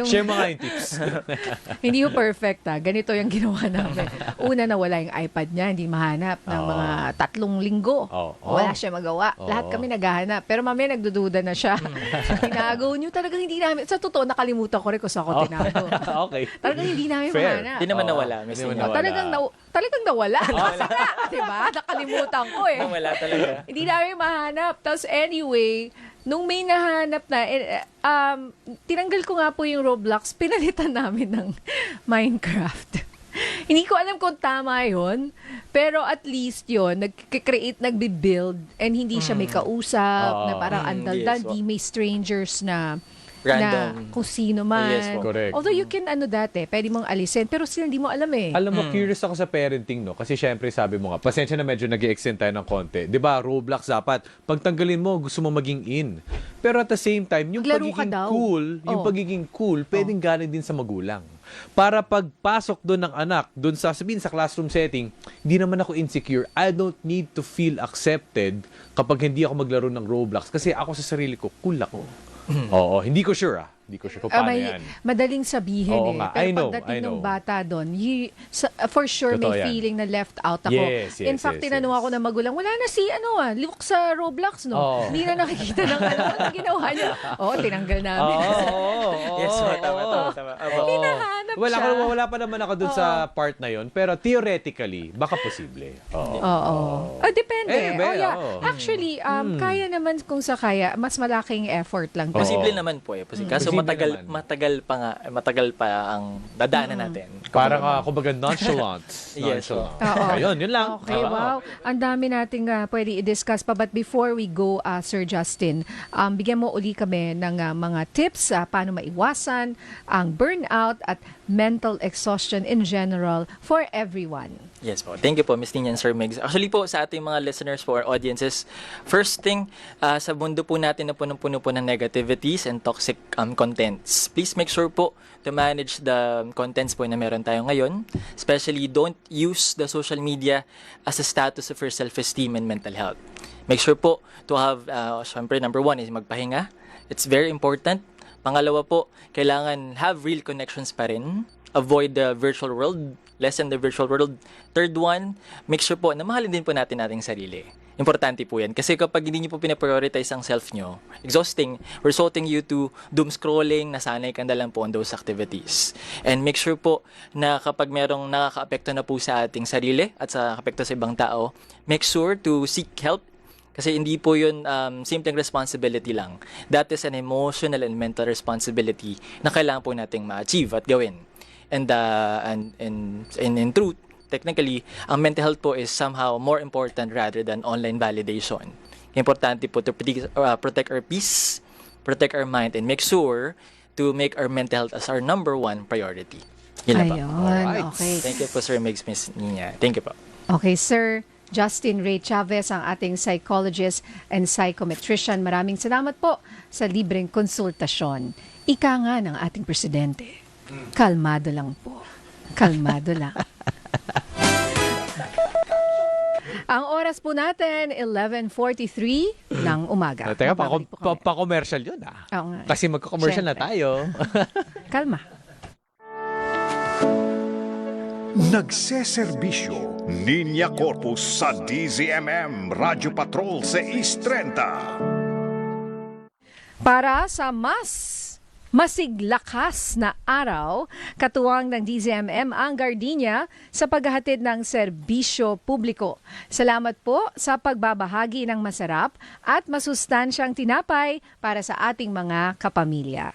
Share mga yung tips. Hindi ko perfect Ganito yung ginawa namin. Una nawala yung iPad niya, hindi mahanap ng mga 3 linggo. Oo. Wala siya magawa. Oo. Lahat kami naghahanap. Pero mamaya nagdududa na siya. Tinago niyo talagang hindi namin. Sa totoo, nakalimutan ko rin kung saan ko tinago. Okay. Talagang hindi namin Fair. mahanap. Di naman Oo. nawala, Miss Di naman Nina. nawala. Talagang nawala. Kasi nga, diba? Nakalimutan ko eh. Nawala talaga. Hindi namin mahanap. Tapos anyway, nung may nahanap na, tinanggal ko nga po yung Roblox, pinalitan namin ng Minecraft. Hindi ko alam kung tama yun, pero at least yun, nag-create, nagbi-build, and hindi siya may kausap, na parang andal-dal, yes, di may strangers na Random. kung sino man. Yes, po. Correct. Although you can pwede mong alisin, pero sila hindi mo alam eh. Alam mo, curious ako sa parenting, no? Kasi syempre, sabi mo nga, pasensya na medyo nag-extend tayo ng konti. 'Di ba Roblox dapat, pag tanggalin mo, gusto mo maging in. Pero at the same time, yung Maglaro ka pagiging daw. cool, yung Oh. pagiging cool, pwedeng galing din sa magulang. Para pagpasok doon ng anak, doon sa classroom setting, hindi naman ako insecure. I don't need to feel accepted kapag hindi ako maglaro ng Roblox. Kasi ako sa sarili ko, cool ako. Oo, hindi ko sure Hindi ko sure kung paano yan. Madaling sabihin Oo eh. nga. Pero I know, pagdating I ng know. bata doon, for sure Totoo may yan. feeling na left out ako. Yes, yes, In fact, yes, tinanong yes. ako ng magulang, wala na si Luke sa Roblox, no? Oo. Hindi na nakikita ng ano ginawa niya. Oo, tinanggal namin. Yes, tama. Aba. Hinahanap siya. Wala pa naman ako dun sa part na yon, pero theoretically, baka posible. Oo. Oo. Depende. Yeah. Actually, kaya naman kung sa kaya, mas malaking effort lang. Oo. Posible naman po eh. Kaso Posible matagal pa ang dadaanan natin. Parang, kumbaga, nonchalant. Yes, Nonchalant. Oo. Ayun, yun lang. Okay, Oo. wow. Ang dami nating pwede i-discuss pa. But before we go, Sir Justin, bigyan mo uli kami ng mga tips paano maiwasan ang burnout at mental exhaustion in general for everyone. Yes po. Thank you po, Ms. Nina and Sir Migs. Actually po, sa ating mga listeners po or audiences, first thing, sa mundo po natin na punong-puno po ng negativities and toxic contents, please make sure po to manage the contents po na meron tayo ngayon. Especially, don't use the social media as a status of your self-esteem and mental health. Make sure po to have, syempre, number 1 is magpahinga. It's very important. Pangalawa po, kailangan have real connections pa rin. Avoid the virtual world. Lessen the virtual world. Third one, make sure po na mahalin din po natin ating sarili. Importante po yan. Kasi kapag hindi nyo po pinaprioritize ang self nyo, exhausting, resulting you to doom scrolling, nasanay ka na lang po on those activities. And make sure po na kapag merong nakaka-apekto na po sa ating sarili at sa apekto sa ibang tao, make sure to seek help. Kasi hindi po yun simpleng responsibility lang. That is an emotional and mental responsibility na kailangan po nating ma-achieve at gawin. And in truth, technically, ang mental health po is somehow more important rather than online validation. Importante po to protect our peace, protect our mind, and make sure to make our mental health as our number 1 priority. Yun na po. Ayun, Alright. okay. Thank you po, Sir Migs, Miss Nina. Thank you po. Okay, Sir Justin Ray Chavez, ang ating psychologist and psychometrician. Maraming salamat po sa libreng konsultasyon. Ika nga ng ating presidente. Kalmado lang po. Kalmado lang. Ang oras po natin, 11:43 ng umaga. Teka, Magbabalik po kami. pa-commercial yun Oo nga. Kasi magko-commercial na Siyempre. tayo. Kalma. Nagseserbisyo, Ninya Corpus sa DZMM Radyo Patrol 630. Para sa mas masiglakas na araw, katuwang ng DZMM ang Gardenia sa paghahatid ng serbisyo publiko. Salamat po sa pagbabahagi ng masarap at masustansyang tinapay para sa ating mga kapamilya.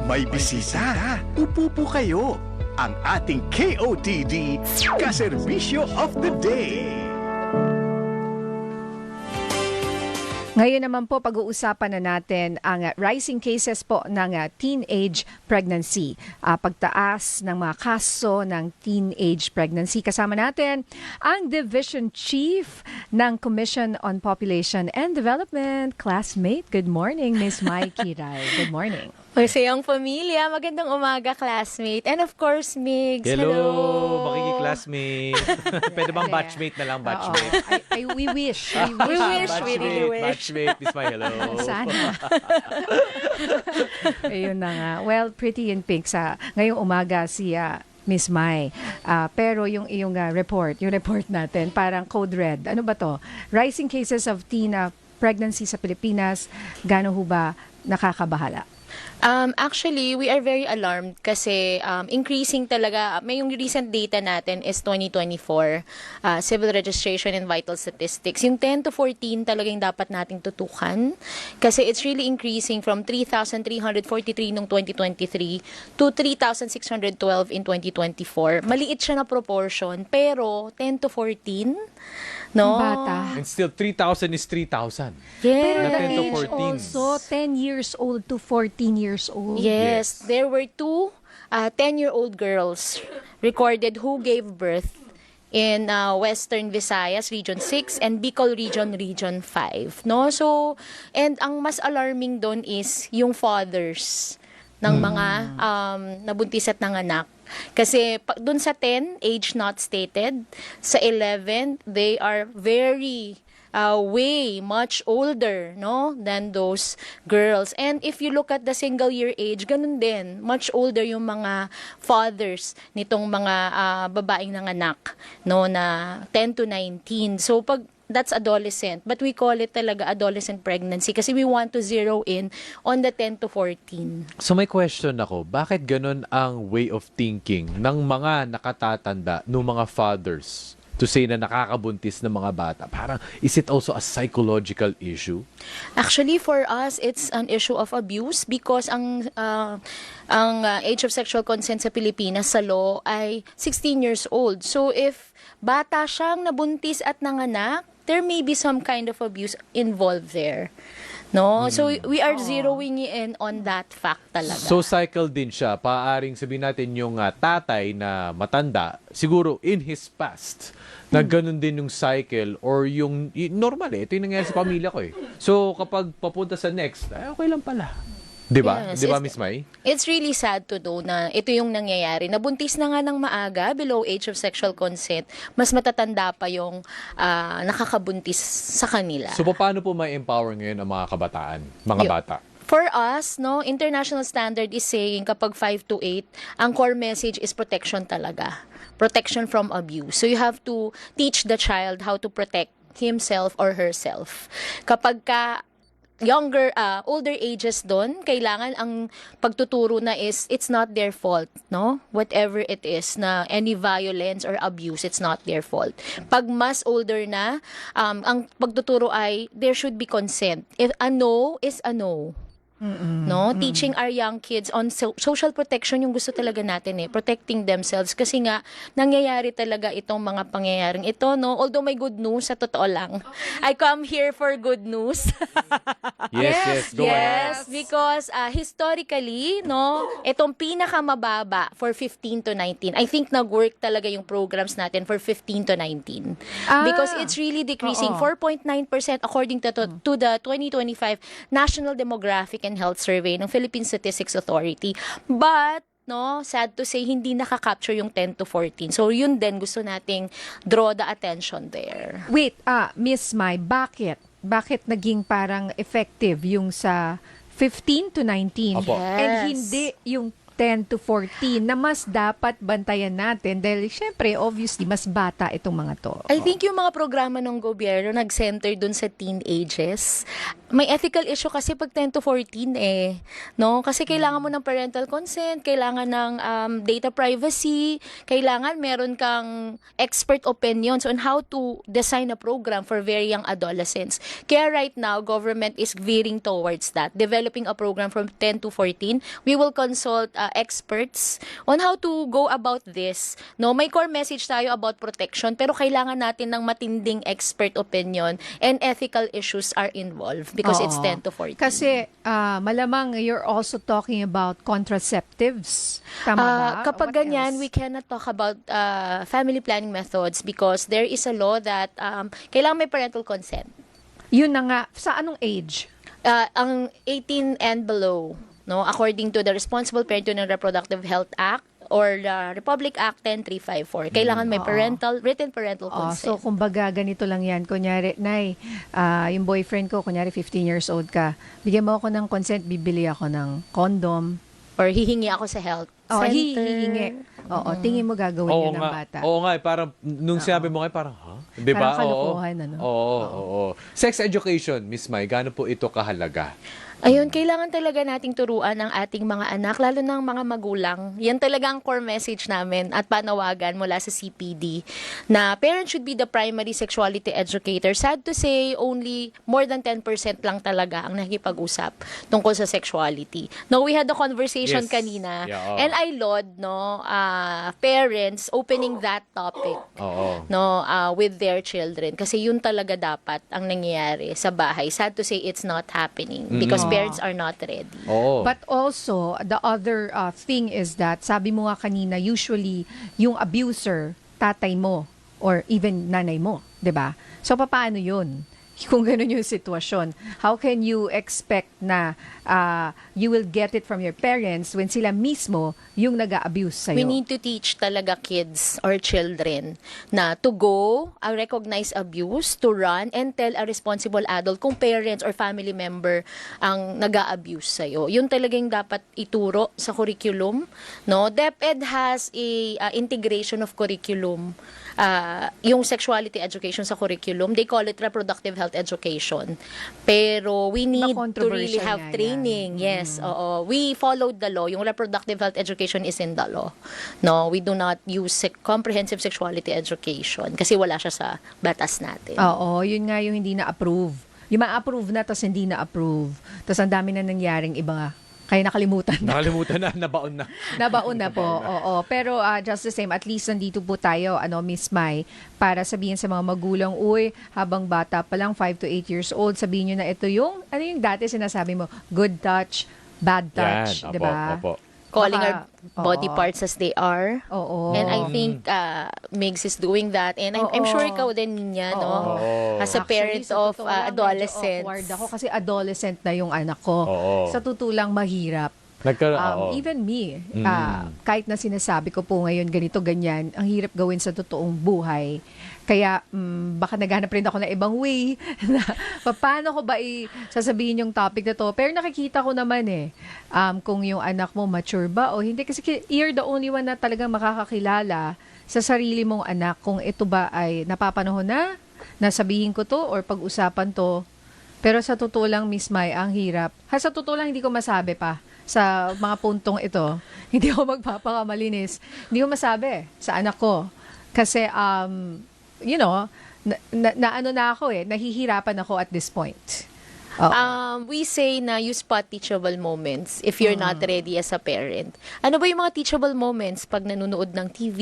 May bisita. Upo po kayo. Ang ating KOTD Kaserbisyo of the Day. Ngayon naman po, pag-uusapan na natin ang rising cases po ng teenage pregnancy. Pagtaas ng mga kaso ng teenage pregnancy. Kasama natin ang Division Chief ng Commission on Population and Development, classmate. Good morning, Miss Mikey Rai. Good morning. Masayang pamilya, magandang umaga, classmate. And of course, Migs. Hello, makiki-classmate. Pwede bang Kaya- batchmate na lang, batchmate? Oo. We wish. We We wish. wish, we really wish. Batchmate, Miss Mai, hello. Sana. Ayun na nga. Well, pretty in pink sa ngayong umaga si Miss Mai. Pero yung iyong yung report natin, parang code red. Ano ba to? Rising cases of teen pregnancy sa Pilipinas. Gano'n ho ba nakakabahala? Actually, we are very alarmed kasi increasing talaga. May yung recent data natin is 2024, civil registration and vital statistics. Yung 10 to 14 talagang dapat nating tutukan kasi it's really increasing from 3,343 noong 2023 to 3,612 in 2024. Maliit siya na proportion pero 10 to 14, no? Bata. And still, 3,000 is 3,000. Yes. Pero Na the 10 to age 14. also, 10 years old to 14 years old. Yes, Yes. there were two 10-year-old girls recorded who gave birth in Western Visayas, Region 6, and Bicol Region, Region 5. No? So, and ang mas alarming doon is yung fathers ng mga nabuntis at nanganak. Kasi doon sa 10, age not stated. Sa 11, they are very way much older, no, than those girls. And if you look at the single year age, ganun din, much older yung mga fathers nitong mga babaeng nanganak, no, na 10 to 19. So pag that's adolescent, but we call it talaga adolescent pregnancy kasi we want to zero in on the 10 to 14. So may question ako, bakit ganun ang way of thinking ng mga nakatatanda, ng mga fathers to say na nakakabuntis ng mga bata? Parang, is it also a psychological issue? Actually, for us, it's an issue of abuse because ang age of sexual consent sa Pilipinas sa law ay 16 years old. So if bata siyang nabuntis at nanganak, there may be some kind of abuse involved there. No? So we are zeroing in on that fact talaga. So cycle din siya. Paaring sabihin natin yung tatay na matanda, siguro in his past, na ganun din yung cycle or yung normal ito yung nangyayari sa pamilya ko eh. So kapag papunta sa next, okay lang pala. 'Di ba? Yes, 'Di ba, it's- Miss Mai? It's really sad to know na ito yung nangyayari. Nabuntis na nga ng maaga, below age of sexual consent, mas matatanda pa yung nakakabuntis sa kanila. So paano po may empower ngayon ang mga kabataan, mga Yo- bata? For us, no, international standard is saying kapag 5 to 8, ang core message is protection talaga. Protection from abuse. So you have to teach the child how to protect himself or herself. Kapag ka older ages doon, kailangan ang pagtuturo na is it's not their fault, no? Whatever it is na any violence or abuse, it's not their fault. Pag mas older na, ang pagtuturo ay there should be consent. If a no is a no. No, teaching our young kids on social protection yung gusto talaga natin protecting themselves kasi nga nangyayari talaga itong mga pangyayaring ito, no, although may good news sa totoo lang. I come here for good news. Yes, go ahead. Yes, because historically, no, itong pinakamababa for 15 to 19. I think nag-work talaga yung programs natin for 15 to 19. Because it's really decreasing. Oo. 4.9% according to the 2025 National Demographic and Health Survey ng Philippine Statistics Authority. But no, sad to say, hindi nakaka-capture yung 10 to 14. So, yun din, gusto nating draw the attention there. Wait, Miss Mai, bakit? Bakit naging parang effective yung sa 15 to 19 Opo. and Yes. hindi yung 10 to 14 na mas dapat bantayan natin dahil syempre, obviously, mas bata itong mga to. I think yung mga programa ng gobyerno nag-center dun sa teen ages. May ethical issue kasi pag 10 to 14 no? Kasi kailangan mo ng parental consent, kailangan ng data privacy, kailangan meron kang expert opinions on how to design a program for very young adolescents. Kaya right now, government is veering towards that, developing a program from 10 to 14. We will consult experts on how to go about this. No, may core message tayo about protection, pero kailangan natin ng matinding expert opinion and ethical issues are involved because it's Oo. 10 to 14. Kasi malamang you're also talking about contraceptives. Tama ba? Kapag What ganyan, else? we cannot talk about family planning methods because there is a law that kailangan may parental consent. Yun na nga. Sa anong age? Ang 18 and below, no, according to the Responsible Parenting and Reproductive Health Act or the Republic Act 10354, kailangan may written parental Oh, so consent. kumbaga ganito lang yan. Kunyari, Nay, yung boyfriend ko, kunyari 15 years old ka, bigyan mo ako ng consent, bibili ako ng condom. Or hihingi ako sa health Oh, center. hihingi. Oo, tingin mo gagawin Oo yun ng nga. bata. Oo nga, parang nung sinabi mo ngayon, parang, ha? Di ba? Parang kalokohan, ano? Oo. Sex education, Miss Mai, gaano po ito kahalaga? Ayun, kailangan talaga nating turuan ang ating mga anak, lalo ng mga magulang. Yan talaga ang core message namin at panawagan mula sa CPD na parents should be the primary sexuality educator. Sad to say, only more than 10% lang talaga ang nakikipag-usap tungkol sa sexuality. No, we had a conversation Yes. kanina Yeah, and I laud parents opening that topic Oo. with their children kasi yun talaga dapat ang nangyayari sa bahay. Sad to say, it's not happening because parents are not ready. Oo. But also, the other thing is that, sabi mo nga kanina, usually, yung abuser, tatay mo, or even nanay mo, 'di ba? So, paano yun? Kung ganun yung sitwasyon, how can you expect na you will get it from your parents when sila mismo yung nag-a-abuse sa'yo? We need to teach talaga kids or children na to go, recognize abuse, to run, and tell a responsible adult kung parents or family member ang nag-a-abuse sa'yo. Yun talagang dapat ituro sa curriculum. No? DepEd has a integration of curriculum. Yung sexuality education sa curriculum, they call it reproductive health education. Pero we need to really Controversial have nga training. Yes, oo. We followed the law. Yung reproductive health education is in the law. No, we do not use comprehensive sexuality education kasi wala siya sa batas natin. Oo, yun nga yung hindi na-approve. Yung ma-approve na, tapos hindi na-approve. Tapos ang dami na nangyaring iba. Kaya nakalimutan na. Nakalimutan na, nabaon na. Nabaon na po, oo. Pero just the same, at least nandito po tayo, Miss Mai, para sabihin sa mga magulang, uy, habang bata pa lang, 5 to 8 years old, sabihin nyo na ito yung, ano yung dati sinasabi mo, good touch, bad touch, Yan, di ba? Opo. Calling Baka- our body oo. parts as they are. Oo. And I think Migs is doing that. And I'm sure ikaw din, Ninya, no? Oo. As a parent Actually, sa of totoo lang, medyo adolescents. awkward ako kasi adolescent na yung anak ko. Oo. Sa totoo lang mahirap. Oo. Even me, kahit na sinasabi ko po ngayon ganito, ganyan, ang hirap gawin sa totoong buhay. Kaya baka naghanap rin ako ng ibang way na paano ko ba sasabihin yung topic na to. Pero nakikita ko naman kung yung anak mo mature ba o hindi. Kasi you're the only one na talagang makakakilala sa sarili mong anak kung ito ba ay napapanahon na, nasabihin ko to or pag-usapan to. Pero sa totoo lang, Miss Mai, ang hirap. Sa totoo lang, hindi ko masabi pa sa mga puntong ito. Hindi ako magpapakamalinis. Hindi ko masabi sa anak ko. Kasi, na ako nahihirapan ako at this point. Oo. We say na you spot teachable moments if you're not ready as a parent. Ano ba yung mga teachable moments pag nanonood ng TV,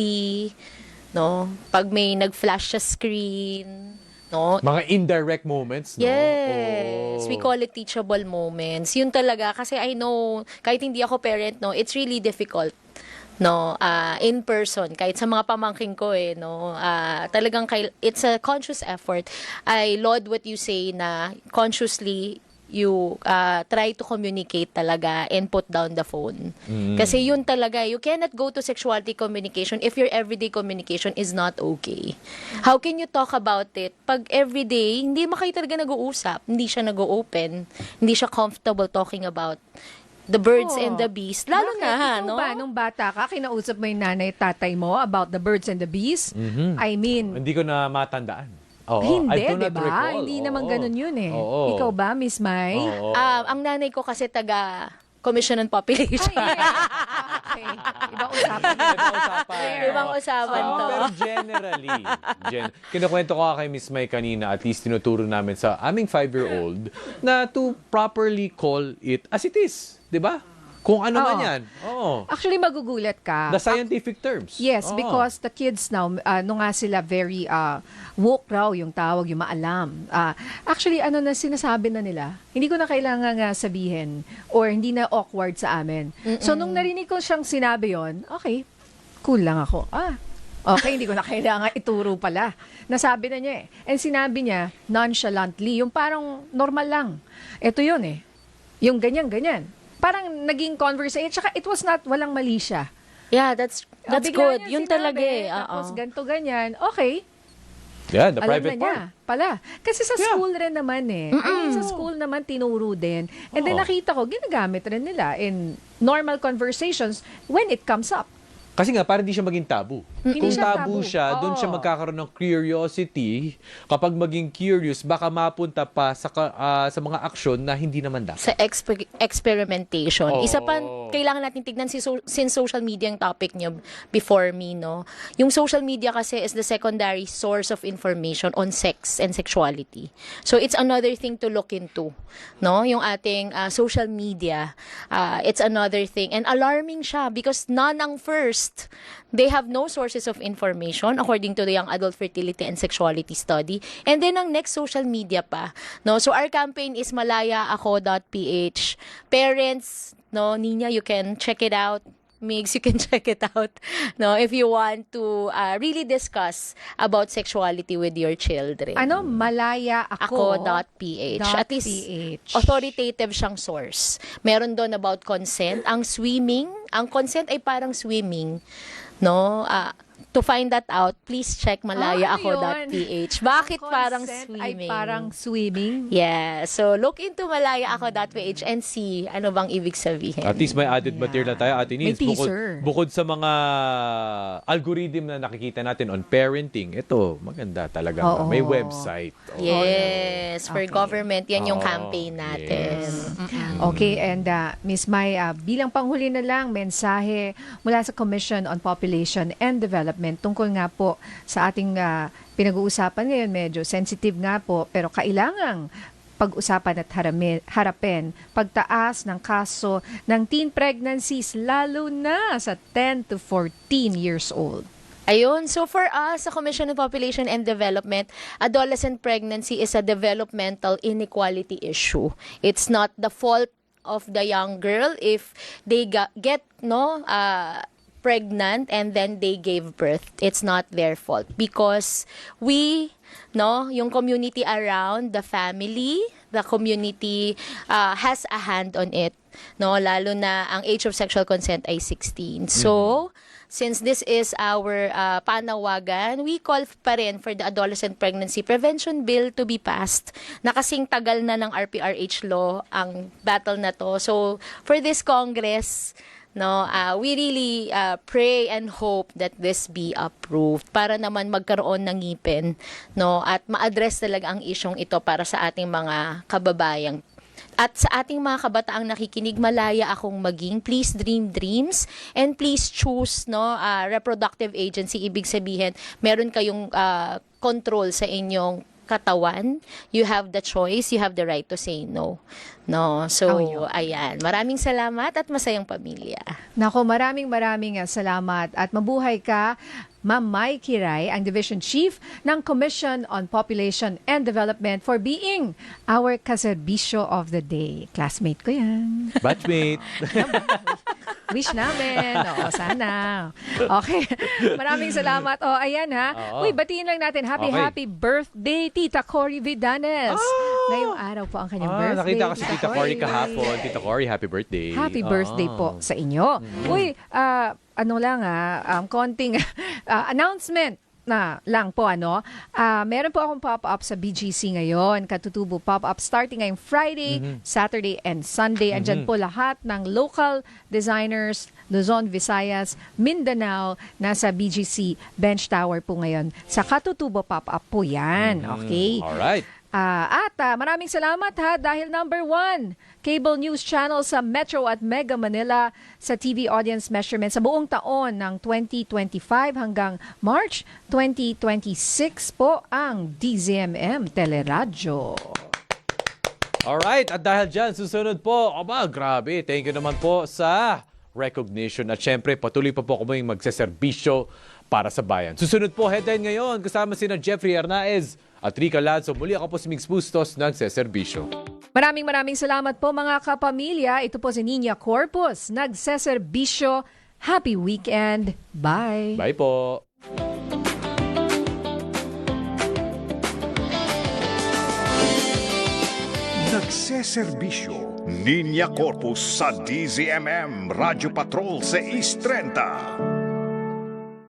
no? Pag may nag-flash sa screen, no? Mga indirect moments, no? Yes, Oo. we call it teachable moments. Yun talaga kasi I know kahit hindi ako parent, no, it's really difficult. No, in person kahit sa mga pamangking ko no, talagang it's a conscious effort. I laud what you say na consciously you try to communicate talaga and put down the phone. Kasi yun talaga, you cannot go to sexuality communication if your everyday communication is not okay. How can you talk about it pag everyday, hindi kayo talaga nag-uusap, hindi siya nag-open, hindi siya comfortable talking about the birds Oo. and the bees. Lalo Bakit? na, Ikaw no? ba, nung bata ka, kinausap mo yung nanay, tatay mo about the birds and the bees? I mean, Hindi ko na matandaan. Oo, hindi, I do not di ba? recall. Hindi Oo. naman ganun yun eh. Oo. Ikaw ba, Miss Mai? Oo. Ang nanay ko kasi taga Commission on Population. Ay, okay. Ibang usapan. Ibang usapan. Ibang usapan to. Pero generally, kinukwento ko kay Miss May kanina, at least tinuturo namin sa aming 5-year-old na to properly call it as it is. Di ba? Kung ano man Oo. yan. Oo. Actually, magugulat ka. The scientific terms. Yes, Oo. because the kids now, nung nga sila very woke raw yung tawag, yung maalam. Actually, ano na sinasabi na nila, hindi ko na kailangan nga sabihin or hindi na awkward sa amin. So, nung narinig ko siyang sinabi yon, okay, cool lang ako. Okay, hindi ko na kailangan ituro pala. Nasabi na niya eh. And sinabi niya, nonchalantly, yung parang normal lang. Ito yun eh. Yung ganyan-ganyan. Parang naging conversation. Tsaka it was not, walang mali siya. Yeah, that's Bigla good. niya Yun sinabi, talaga eh. Tapos Oo. ganto ganyan. Okay, Yeah, the alam private na niya. part. Pala. Kasi sa Yeah. school rin naman eh. I mean, sa school naman tinuro din. And then Oo. nakita ko, ginagamit rin nila in normal conversations when it comes up. Kasi nga, para hindi siya maging tabu. Hindi Kung siya tabu tabu. siya, doon siya Oo. magkakaroon ng curiosity. Kapag maging curious, baka mapunta pa sa mga aksyon na hindi naman dapat. Sa experimentation. Oo. Isa pa, kailangan natin tignan since social media yung topic niyo before me, no? Yung social media kasi is the secondary source of information on sex and sexuality. So, it's another thing to look into, no? Yung ating social media, it's another thing. And alarming siya because none ang first. They have no sources of information according to the Young Adult Fertility and Sexuality Study. And then ang next social media pa, no? So our campaign is malayaako.ph. Parents, no, Nina, you can check it out. Migs, you can check it out, no, if you want to really discuss about sexuality with your children. Ano? Malaya ako. Ako.ph. At least .ph. authoritative siyang source. Meron doon about consent. Ang swimming, ang consent ay parang swimming, no? To find that out, please check malayaako.ph. Bakit Ang parang consent swimming? Ay parang swimming. Yeah. So, look into malayaako.ph and see ano bang ibig sabihin. At least may added Yeah. material tayo, Ate May Nins. teaser. Bukod sa mga algorithm na nakikita natin on parenting, ito, maganda talaga. Oo. May website. Oo. Yes. For Okay. government, yan yung Oo. campaign natin. Yes. Okay, and Ms. Mai, bilang panghuli na lang, mensahe mula sa Commission on Population and Development tungkol nga po sa ating pinag-uusapan ngayon, medyo sensitive nga po, pero kailangang pag-usapan at harapin pagtaas ng kaso ng teen pregnancies, lalo na sa 10 to 14 years old. Ayun, so for us, sa Commission on Population and Development, adolescent pregnancy is a developmental inequality issue. It's not the fault of the young girl if they get pregnant and then they gave birth. It's not their fault because we, yung community around, the family, the community has a hand on it. No, lalo na ang age of sexual consent ay 16. So, since this is our panawagan, we call pa rin for the adolescent pregnancy prevention bill to be passed. Nakasing tagal na ng RPRH law ang battle na to. So, for this Congress, we really pray and hope that this be approved para naman magkaroon ng ngipin, at ma-address talaga ang isyong ito para sa ating mga kababayang. At sa ating mga kabataang nakikinig, malaya akong maging. Please dream dreams and please choose reproductive agency. Ibig sabihin, meron kayong control sa inyong katawan. You have the choice, you have the right to say no. So, ayan. Maraming salamat at masayang pamilya. Nako, maraming salamat at mabuhay ka, Ma'am Mai Kiray, ang Division Chief ng Commission on Population and Development, for being our kaserbisyo of the day. Classmate ko yan. Batchmate. Wish namin. Oo, sana. Okay. Maraming salamat. Ayan ha. Oo. Uy, batiin lang natin. Happy Okay. birthday, Tita Cory Vidanes. Ngayong araw po ang kanyang birthday. Nakita ko si Tita Cory Cory. kahapon. Tita Cory, happy birthday. Happy birthday po sa inyo. Uy, konting announcement na lang po meron po akong pop-up sa BGC ngayon, Katutubo pop-up starting ngayong Friday, Saturday and Sunday. Andyan po lahat ng local designers, Luzon, Visayas, Mindanao, nasa BGC Bench Tower po ngayon. Sa Katutubo pop-up po yan. Okay? Alright. Maraming salamat dahil number 1 cable news channel sa Metro at Mega Manila sa TV audience measurement sa buong taon ng 2025 hanggang March 2026 po ang DZMM Teleradyo. Alright, at dahil dyan, susunod po, grabe, thank you naman po sa recognition. At syempre, patuloy pa po kami magseserbisyo para sa bayan. Susunod po, headline ngayon, kasama sina Jeffrey Arnaez at Rica Ladzo. Muli ako po si Migs Bustos, nagseserbisyo. Maraming salamat po mga kapamilya. Ito po si Nina Corpus, nagseserbisyo. Happy weekend. Bye. Bye po. Nagseserbisyo, Ninya Corpus sa DZMM Radyo Patrol 630.